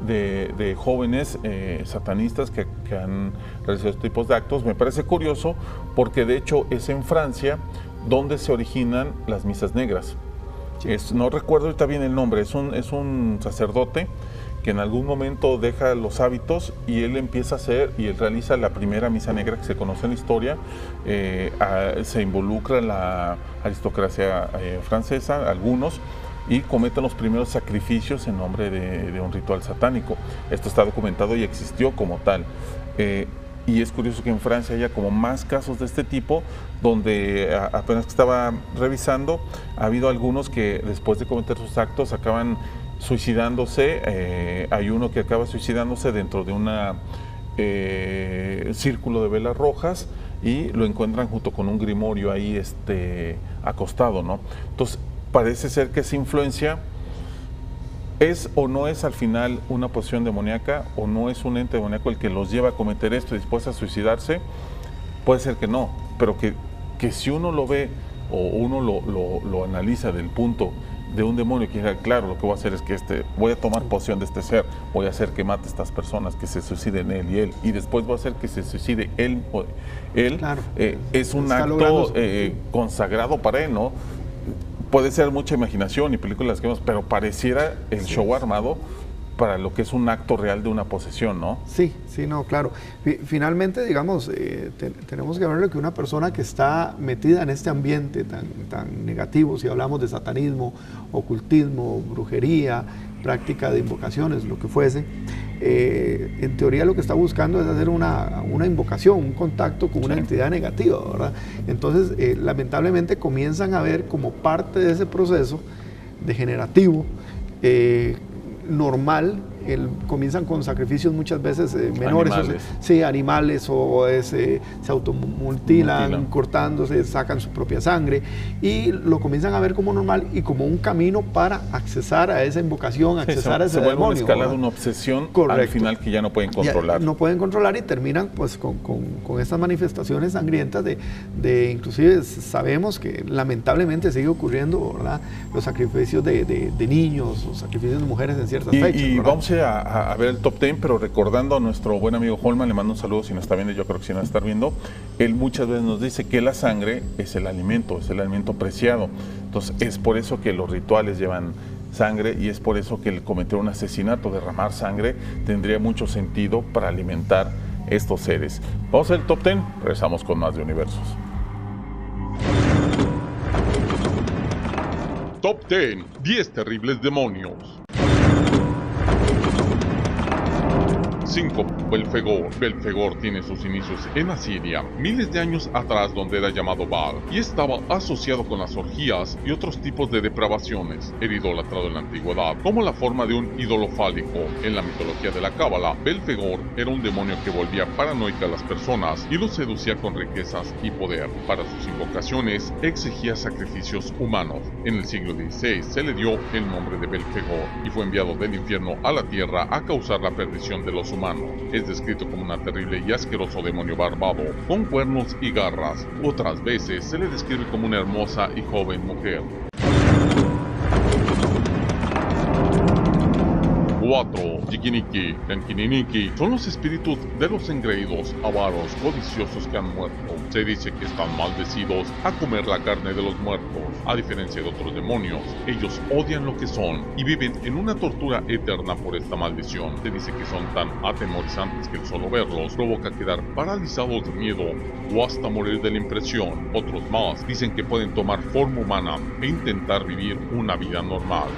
de jóvenes satanistas que han realizado estos tipos de actos. Me parece curioso porque de hecho es en Francia donde se originan las misas negras. No recuerdo ahorita bien el nombre, es un sacerdote que en algún momento deja los hábitos y él empieza a hacer, y él realiza la primera misa negra que se conoce en la historia. Se involucra en la aristocracia francesa, algunos, y cometen los primeros sacrificios en nombre de un ritual satánico. Esto está documentado y existió como tal. Y es curioso que en Francia haya como más casos de este tipo, donde apenas que estaba revisando, ha habido algunos que después de cometer sus actos acaban suicidándose. Hay uno que acaba suicidándose dentro de un círculo de velas rojas y lo encuentran junto con un grimorio ahí acostado, ¿no? Entonces parece ser que esa influencia ¿es o no es al final una posesión demoníaca, o no es un ente demoníaco el que los lleva a cometer esto y después a suicidarse? Puede ser que no, pero que si uno lo ve o uno lo analiza del punto de un demonio, que diga, claro, lo que voy a hacer es que voy a tomar posesión de este ser, voy a hacer que mate a estas personas, que se suiciden él, y después voy a hacer que se suicide él. Claro, es un acto consagrado para él, ¿no? Puede ser mucha imaginación y películas que vemos, pero pareciera el show armado para lo que es un acto real de una posesión, ¿no? Sí, no, claro. Finalmente, digamos, tenemos que verlo que una persona que está metida en este ambiente tan negativo, si hablamos de satanismo, ocultismo, brujería, práctica de invocaciones, lo que fuese, en teoría lo que está buscando es hacer una invocación, un contacto con una entidad negativa, ¿verdad? Entonces, lamentablemente comienzan a ver como parte de ese proceso degenerativo, normal, comienzan con sacrificios muchas veces menores, animales, o se automutilan, cortándose, sacan su propia sangre, y lo comienzan a ver como normal y como un camino para accesar a esa invocación, accesar a ese demonio. Se vuelve una escalada, una obsesión. Correcto. Al final que ya no pueden controlar. No pueden controlar y terminan pues con estas manifestaciones sangrientas inclusive sabemos que lamentablemente sigue ocurriendo, ¿verdad? Los sacrificios de niños, los sacrificios de mujeres en ciertas fechas. Y vamos a ver el top 10, pero recordando a nuestro buen amigo Holman, le mando un saludo si nos está viendo, yo creo que si no está viendo, él muchas veces nos dice que la sangre es el alimento preciado. Entonces es por eso que los rituales llevan sangre, y es por eso que el cometer un asesinato, derramar sangre, tendría mucho sentido para alimentar estos seres. Vamos a ver el top 10, regresamos con más de Universos. Top 10, 10 terribles demonios. 5. Belfegor. Belfegor tiene sus inicios en Asiria, miles de años atrás, donde era llamado Baal, y estaba asociado con las orgías y otros tipos de depravaciones. Era idolatrado en la antigüedad como la forma de un ídolo fálico. En la mitología de la Cábala, Belfegor era un demonio que volvía paranoica a las personas y los seducía con riquezas y poder. Para sus invocaciones exigía sacrificios humanos. En el siglo XVI se le dio el nombre de Belfegor y fue enviado del infierno a la tierra a causar la perdición de los humanos. Es descrito como una terrible y asqueroso demonio barbado, con cuernos y garras. Otras veces se le describe como una hermosa y joven mujer. 4. Yikiniki. Tenkininiki son los espíritus de los engreídos, avaros, codiciosos que han muerto. Se dice que están maldecidos a comer la carne de los muertos. A diferencia de otros demonios, ellos odian lo que son y viven en una tortura eterna por esta maldición. Se dice que son tan atemorizantes que el solo verlos provoca quedar paralizados de miedo o hasta morir de la impresión. Otros más dicen que pueden tomar forma humana e intentar vivir una vida normal.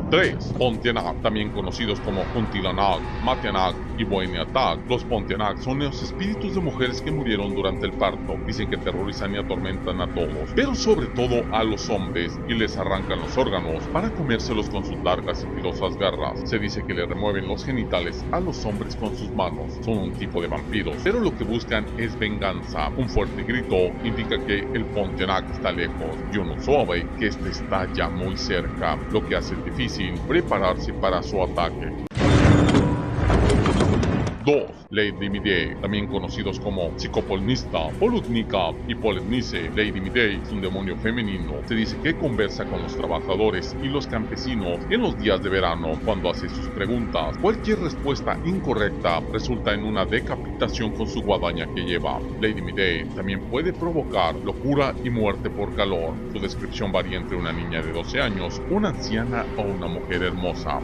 3. Pontianak, también conocidos como Untilanak, Matianak y Boeniatak. Los Pontianak son los espíritus de mujeres que murieron durante el parto. Dicen que terrorizan y atormentan a todos, pero sobre todo a los hombres, y les arrancan los órganos para comérselos con sus largas y filosas garras. Se dice que le remueven los genitales a los hombres con sus manos. Son un tipo de vampiros, pero lo que buscan es venganza. Un fuerte grito indica que el Pontianak está lejos, y uno suave que este está ya muy cerca, lo que hace difícil prepararse para su ataque. 2. Lady Midday, también conocidos como Psicopolnista, Polutnica y Poletnice. Lady Midday es un demonio femenino. Se dice que conversa con los trabajadores y los campesinos en los días de verano cuando hace sus preguntas. Cualquier respuesta incorrecta resulta en una decapitación con su guadaña que lleva. Lady Midday también puede provocar locura y muerte por calor. Su descripción varía entre una niña de 12 años, una anciana o una mujer hermosa.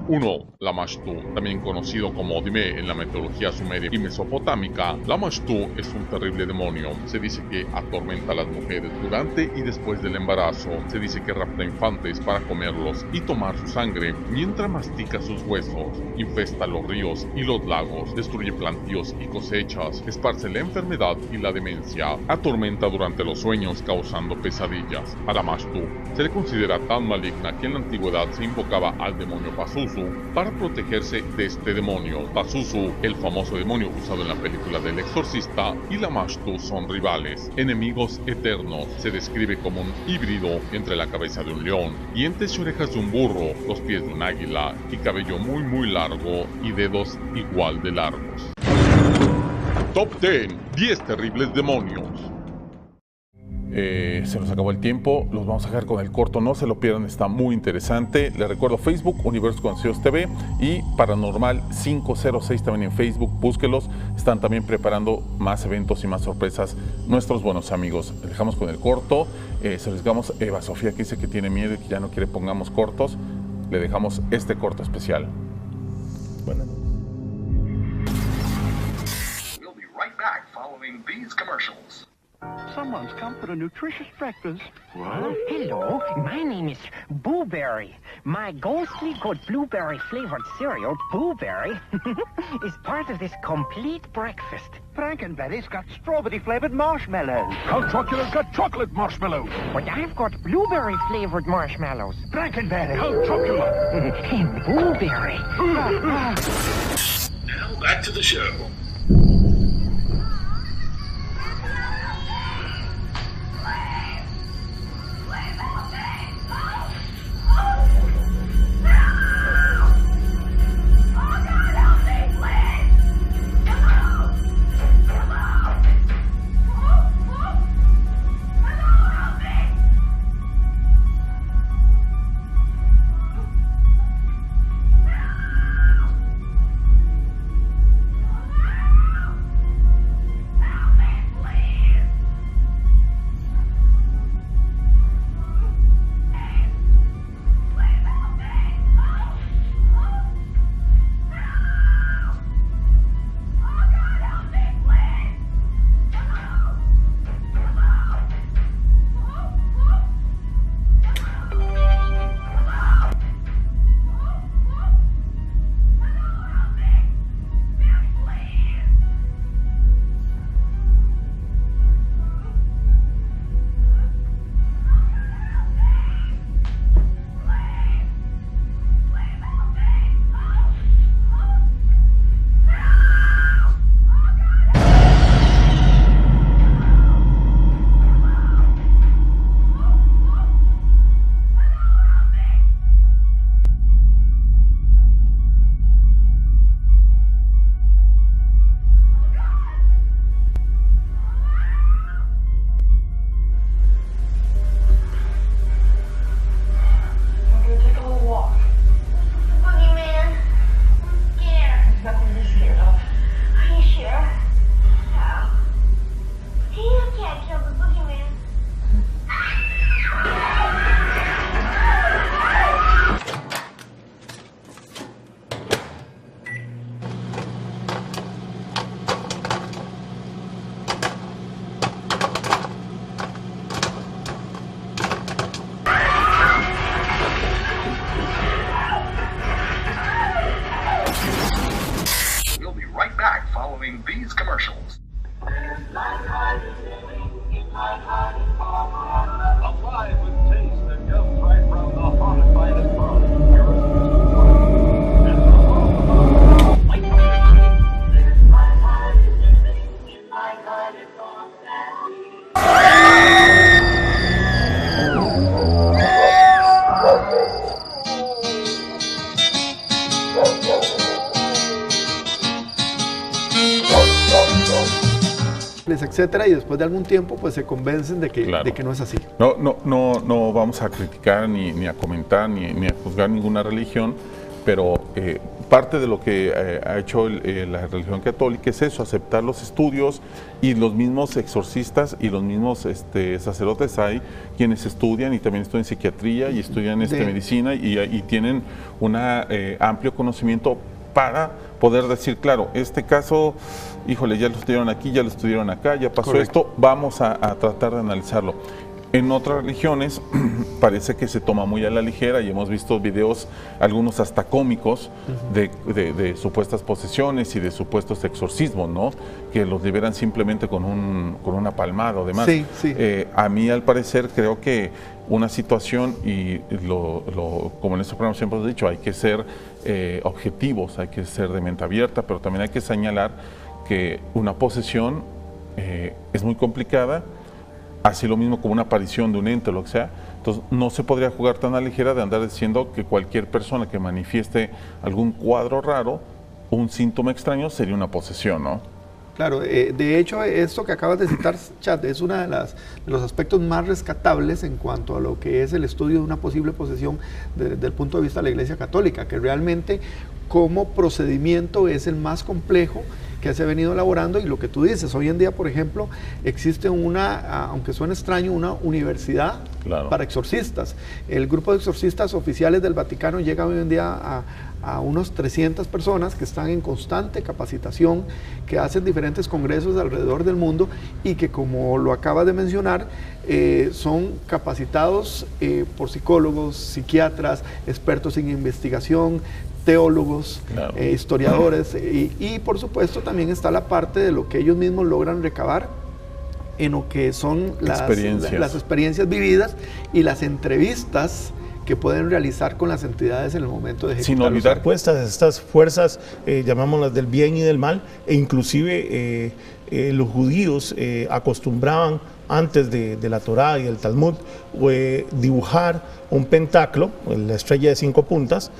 1. Lamashtu, también conocido como Odimé en la mitología sumeria y mesopotámica. Lamashtu es un terrible demonio. Se dice que atormenta a las mujeres durante y después del embarazo. Se dice que rapta infantes para comerlos y tomar su sangre mientras mastica sus huesos. Infesta los ríos y los lagos, destruye plantíos y cosechas, esparce la enfermedad y la demencia, atormenta durante los sueños causando pesadillas. A Lamashtu se le considera tan maligna que en la antigüedad se invocaba al demonio Pazuzu para protegerse de este demonio. Pazuzu, el famoso demonio usado en la película del Exorcista, y Lamashtu son rivales, enemigos eternos. Se describe como un híbrido entre la cabeza de un león, dientes y orejas de un burro, los pies de un águila y cabello muy largo y dedos igual de largos. Top 10. 10 terribles demonios. Se nos acabó el tiempo, los vamos a dejar con el corto, no se lo pierdan, está muy interesante. Les recuerdo Facebook, Universo Conocidos TV y Paranormal 506 también en Facebook, búsquelos, están también preparando más eventos y más sorpresas nuestros buenos amigos. Les dejamos con el corto, se los dejamos Eva Sofía que dice que tiene miedo y que ya no quiere pongamos cortos, le dejamos este corto especial. Bueno. We'll be right back following these commercials. Someone's come for a nutritious breakfast. What? Hello, my name is Booberry. My ghostly good blueberry-flavored cereal, Booberry, is part of this complete breakfast. Frankenberry's got strawberry-flavored marshmallows. Count Chocula's got chocolate marshmallows. But I've got blueberry-flavored marshmallows. Frankenberry. Count Chocula. And Booberry. Now back to the show. etcétera, y después de algún tiempo pues se convencen de que no es así. No vamos a criticar ni a comentar ni a juzgar ninguna religión, pero parte de lo que ha hecho la religión católica es eso, aceptar los estudios, y los mismos exorcistas y los mismos sacerdotes hay quienes estudian y también estudian psiquiatría y estudian medicina y tienen un amplio conocimiento para poder decir, claro, este caso, híjole, ya lo estudiaron aquí, ya lo estudiaron acá, ya pasó esto, vamos a tratar de analizarlo. En otras religiones parece que se toma muy a la ligera y hemos visto videos, algunos hasta cómicos, de supuestas posesiones y de supuestos exorcismos, ¿no? Que los liberan simplemente con una palmada o demás. Sí, sí. A mí, al parecer, creo que una situación, y como en este programa siempre hemos dicho, hay que ser objetivos, hay que ser de mente abierta, pero también hay que señalar que una posesión es muy complicada, así lo mismo como una aparición de un ente o lo que sea. Entonces no se podría jugar tan a la ligera de andar diciendo que cualquier persona que manifieste algún cuadro raro, un síntoma extraño, sería una posesión, ¿no? Claro, de hecho esto que acabas de citar, Chad, es uno de los aspectos más rescatables en cuanto a lo que es el estudio de una posible posesión desde el punto de vista de la Iglesia Católica, que realmente como procedimiento es el más complejo que se ha venido elaborando. Y lo que tú dices, hoy en día, por ejemplo, existe aunque suene extraño, una universidad para exorcistas. El grupo de exorcistas oficiales del Vaticano llega hoy en día a unos 300 personas que están en constante capacitación, que hacen diferentes congresos alrededor del mundo y que, como lo acabas de mencionar, son capacitados por psicólogos, psiquiatras, expertos en investigación, teólogos, historiadores, y por supuesto también está la parte de lo que ellos mismos logran recabar en lo que son las experiencias vividas y las entrevistas que pueden realizar con las entidades en el momento de ejecutar. Sin olvidar estas fuerzas, llamámoslas del bien y del mal, e inclusive los judíos acostumbraban antes de la Torá y el Talmud dibujar un pentáculo, la estrella de 5 puntas,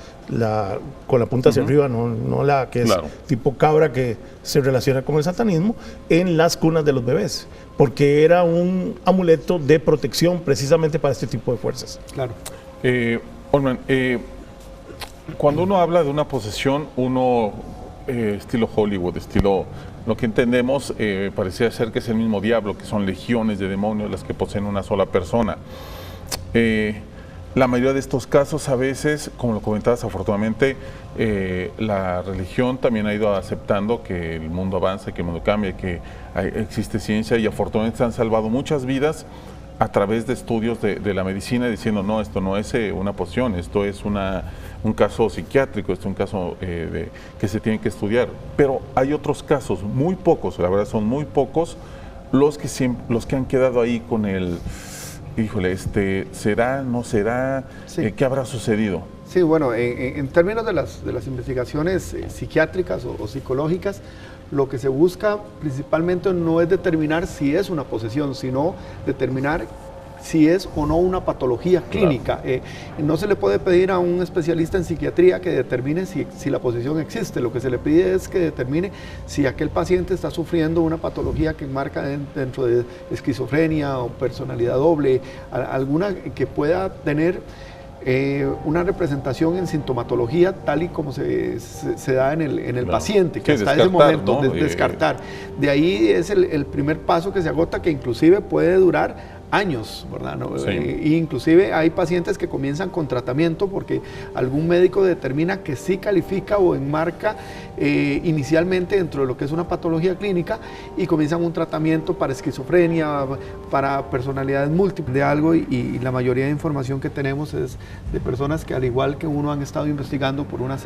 con la punta hacia arriba, no la que es tipo cabra que se relaciona con el satanismo, en las cunas de los bebés, porque era un amuleto de protección precisamente para este tipo de fuerzas. Claro. Olman, cuando uno habla de una posesión, estilo Hollywood, lo que entendemos parecía ser que es el mismo diablo, que son legiones de demonios las que poseen una sola persona. La mayoría de estos casos, a veces, como lo comentabas, afortunadamente, la religión también ha ido aceptando que el mundo avanza, que el mundo cambia, que existe ciencia, y afortunadamente se han salvado muchas vidas a través de estudios de la medicina, diciendo, no, esto no es una posesión, esto es un caso psiquiátrico, esto es un caso que se tiene que estudiar. Pero hay otros casos, muy pocos, la verdad son muy pocos, los que han quedado ahí con el, híjole, ¿será, no será? Sí. ¿Qué habrá sucedido? Sí, bueno, en términos de las investigaciones psiquiátricas o psicológicas, lo que se busca principalmente no es determinar si es una posesión, sino determinar si es o no una patología clínica. No se le puede pedir a un especialista en psiquiatría que determine si la posesión existe. Lo que se le pide es que determine si aquel paciente está sufriendo una patología que enmarca dentro de esquizofrenia o personalidad doble, alguna que pueda tener una representación en sintomatología tal y como se da en el paciente, que hasta ese momento, ¿no? Descartar. De ahí es el primer paso que se agota, que inclusive puede durar años, ¿verdad? ¿No? Sí. Inclusive hay pacientes que comienzan con tratamiento porque algún médico determina que sí califica o enmarca inicialmente dentro de lo que es una patología clínica, y comienzan un tratamiento para esquizofrenia, para personalidades múltiples de algo, y la mayoría de información que tenemos es de personas que, al igual que uno, han estado investigando por una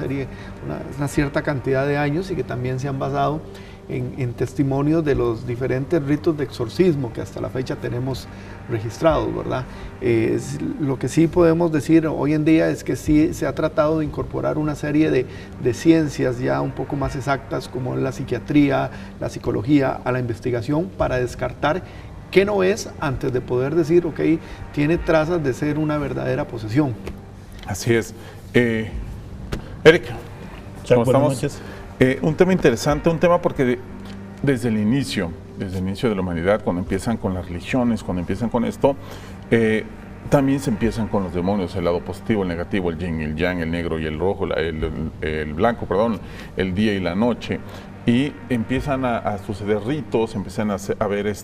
cierta cantidad de años, y que también se han basado en testimonios de los diferentes ritos de exorcismo que hasta la fecha tenemos registrados, ¿verdad? Lo que sí podemos decir hoy en día es que sí se ha tratado de incorporar una serie de ciencias ya un poco más exactas, como la psiquiatría, la psicología, a la investigación, para descartar qué no es, antes de poder decir, ok, tiene trazas de ser una verdadera posesión. Así es. Eric, ¿cómo estamos? Noches. Un tema interesante, un tema porque desde el inicio desde el inicio de la humanidad, cuando empiezan con las religiones, cuando empiezan con esto, también se empiezan con los demonios, el lado positivo, el negativo, el yin y el yang, el negro y el rojo, el blanco, perdón, el día y la noche. Y empiezan a suceder ritos, empiezan a ver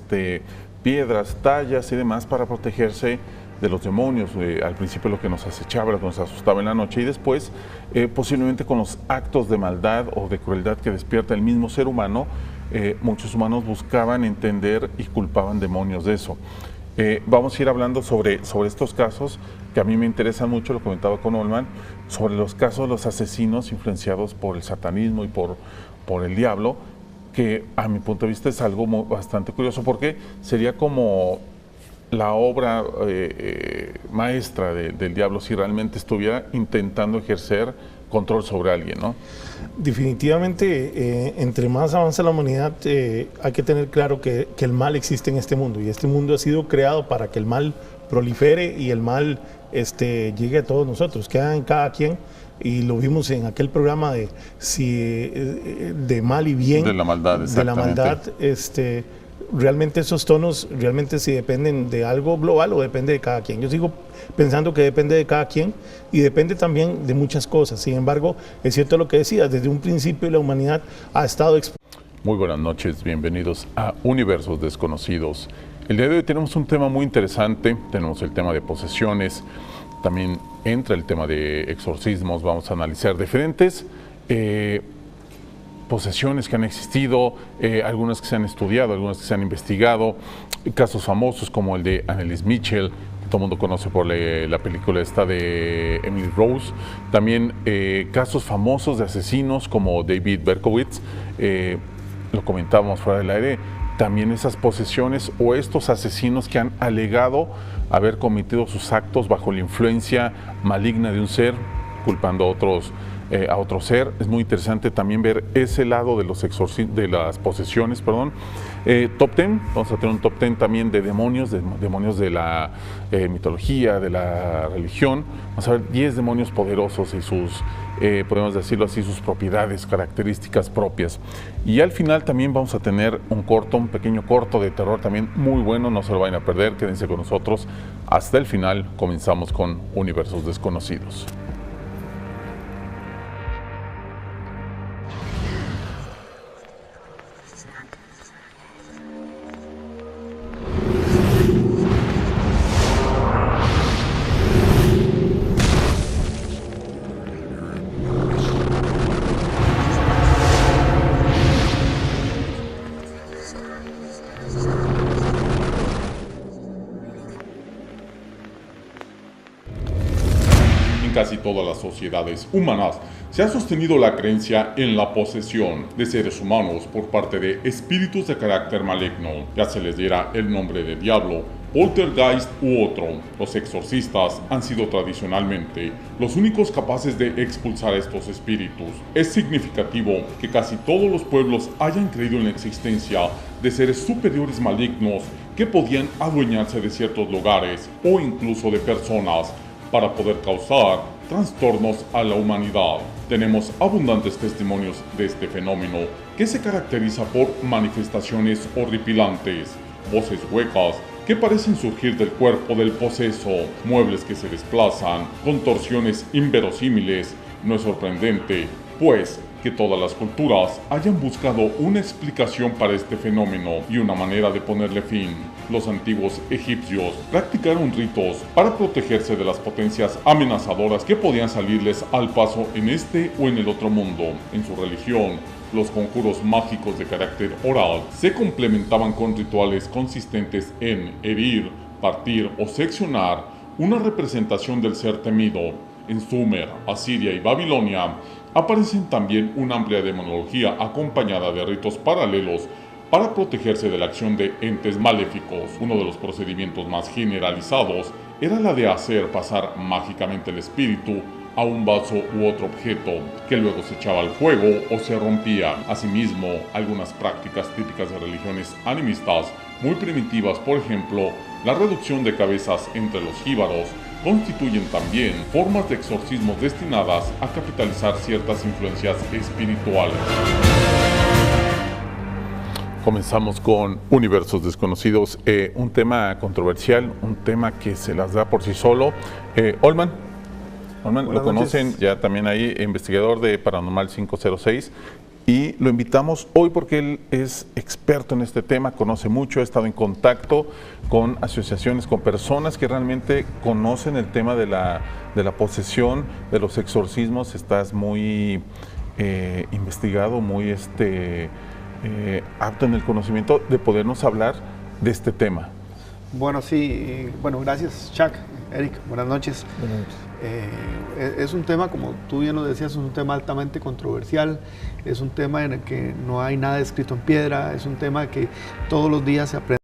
piedras, tallas y demás para protegerse de los demonios. Al principio lo que nos acechaba, lo que nos asustaba en la noche, y después posiblemente con los actos de maldad o de crueldad que despierta el mismo ser humano, muchos humanos buscaban entender y culpaban demonios de eso. Vamos a ir hablando sobre estos casos que a mí me interesan mucho, lo comentaba con Olman, sobre los casos de los asesinos influenciados por el satanismo y por el diablo, que a mi punto de vista es algo bastante curioso, porque sería como la obra maestra del diablo si realmente estuviera intentando ejercer control sobre alguien, ¿no? Definitivamente, entre más avanza la humanidad, hay que tener claro que el mal existe en este mundo, y este mundo ha sido creado para que el mal prolifere y el mal llegue a todos nosotros, queda en cada quien, y lo vimos en aquel programa de mal y bien, de la maldad, realmente esos tonos realmente si dependen de algo global o depende de cada quien. Yo sigo pensando que depende de cada quien y depende también de muchas cosas. Sin embargo, es cierto lo que decías, desde un principio la humanidad ha estado... Muy buenas noches, bienvenidos a Universos Desconocidos. El día de hoy tenemos un tema muy interesante, tenemos el tema de posesiones, también entra el tema de exorcismos, vamos a analizar diferentes posesiones que han existido, algunas que se han estudiado, algunas que se han investigado, casos famosos como el de Anneliese Michel, que todo el mundo conoce por la película esta de Emily Rose, también casos famosos de asesinos como David Berkowitz, lo comentábamos fuera del aire, también esas posesiones o estos asesinos que han alegado haber cometido sus actos bajo la influencia maligna de un ser, culpando a otro ser. Es muy interesante también ver ese lado de las posesiones, perdón. Top 10, vamos a tener un top 10 también de demonios de la mitología, de la religión. Vamos a ver 10 demonios poderosos y sus, podemos decirlo así, sus propiedades, características propias. Y al final también vamos a tener un pequeño corto de terror también muy bueno, no se lo vayan a perder, quédense con nosotros hasta el final. Comenzamos con Universos Desconocidos. Casi todas las sociedades humanas se ha sostenido la creencia en la posesión de seres humanos por parte de espíritus de carácter maligno, ya se les diera el nombre de diablo, poltergeist u otro. Los exorcistas han sido tradicionalmente los únicos capaces de expulsar a estos espíritus. Es significativo que casi todos los pueblos hayan creído en la existencia de seres superiores malignos que podían adueñarse de ciertos lugares o incluso de personas para poder causar trastornos a la humanidad. Tenemos abundantes testimonios de este fenómeno que se caracteriza por manifestaciones horripilantes, voces huecas que parecen surgir del cuerpo del poseso, muebles que se desplazan, contorsiones inverosímiles. No es sorprendente, pues, que todas las culturas hayan buscado una explicación para este fenómeno y una manera de ponerle fin. Los antiguos egipcios practicaron ritos para protegerse de las potencias amenazadoras que podían salirles al paso en este o en el otro mundo. En su religión, los conjuros mágicos de carácter oral se complementaban con rituales consistentes en herir, partir o seccionar una representación del ser temido. En Sumer, Asiria y Babilonia aparecen también una amplia demonología acompañada de ritos paralelos para protegerse de la acción de entes maléficos. Uno de los procedimientos más generalizados era la de hacer pasar mágicamente el espíritu a un vaso u otro objeto, que luego se echaba al fuego o se rompía. Asimismo, algunas prácticas típicas de religiones animistas muy primitivas, por ejemplo, la reducción de cabezas entre los jíbaros, constituyen también formas de exorcismo destinadas a capitalizar ciertas influencias espirituales. Comenzamos con Universos Desconocidos, un tema controversial, un tema que se las da por sí solo. Olman, lo conocen ya también ahí, investigador de Paranormal 506, y lo invitamos hoy porque él es experto en este tema, conoce mucho, ha estado en contacto con asociaciones, con personas que realmente conocen el tema de la posesión, de los exorcismos. Estás muy investigado, muy apto en el conocimiento de podernos hablar de este tema. Bueno, sí, bueno, gracias Chuck, Eric, buenas noches. Buenas noches. Es un tema, como tú bien lo decías, es un tema altamente controversial, es un tema en el que no hay nada escrito en piedra, es un tema que todos los días se aprende.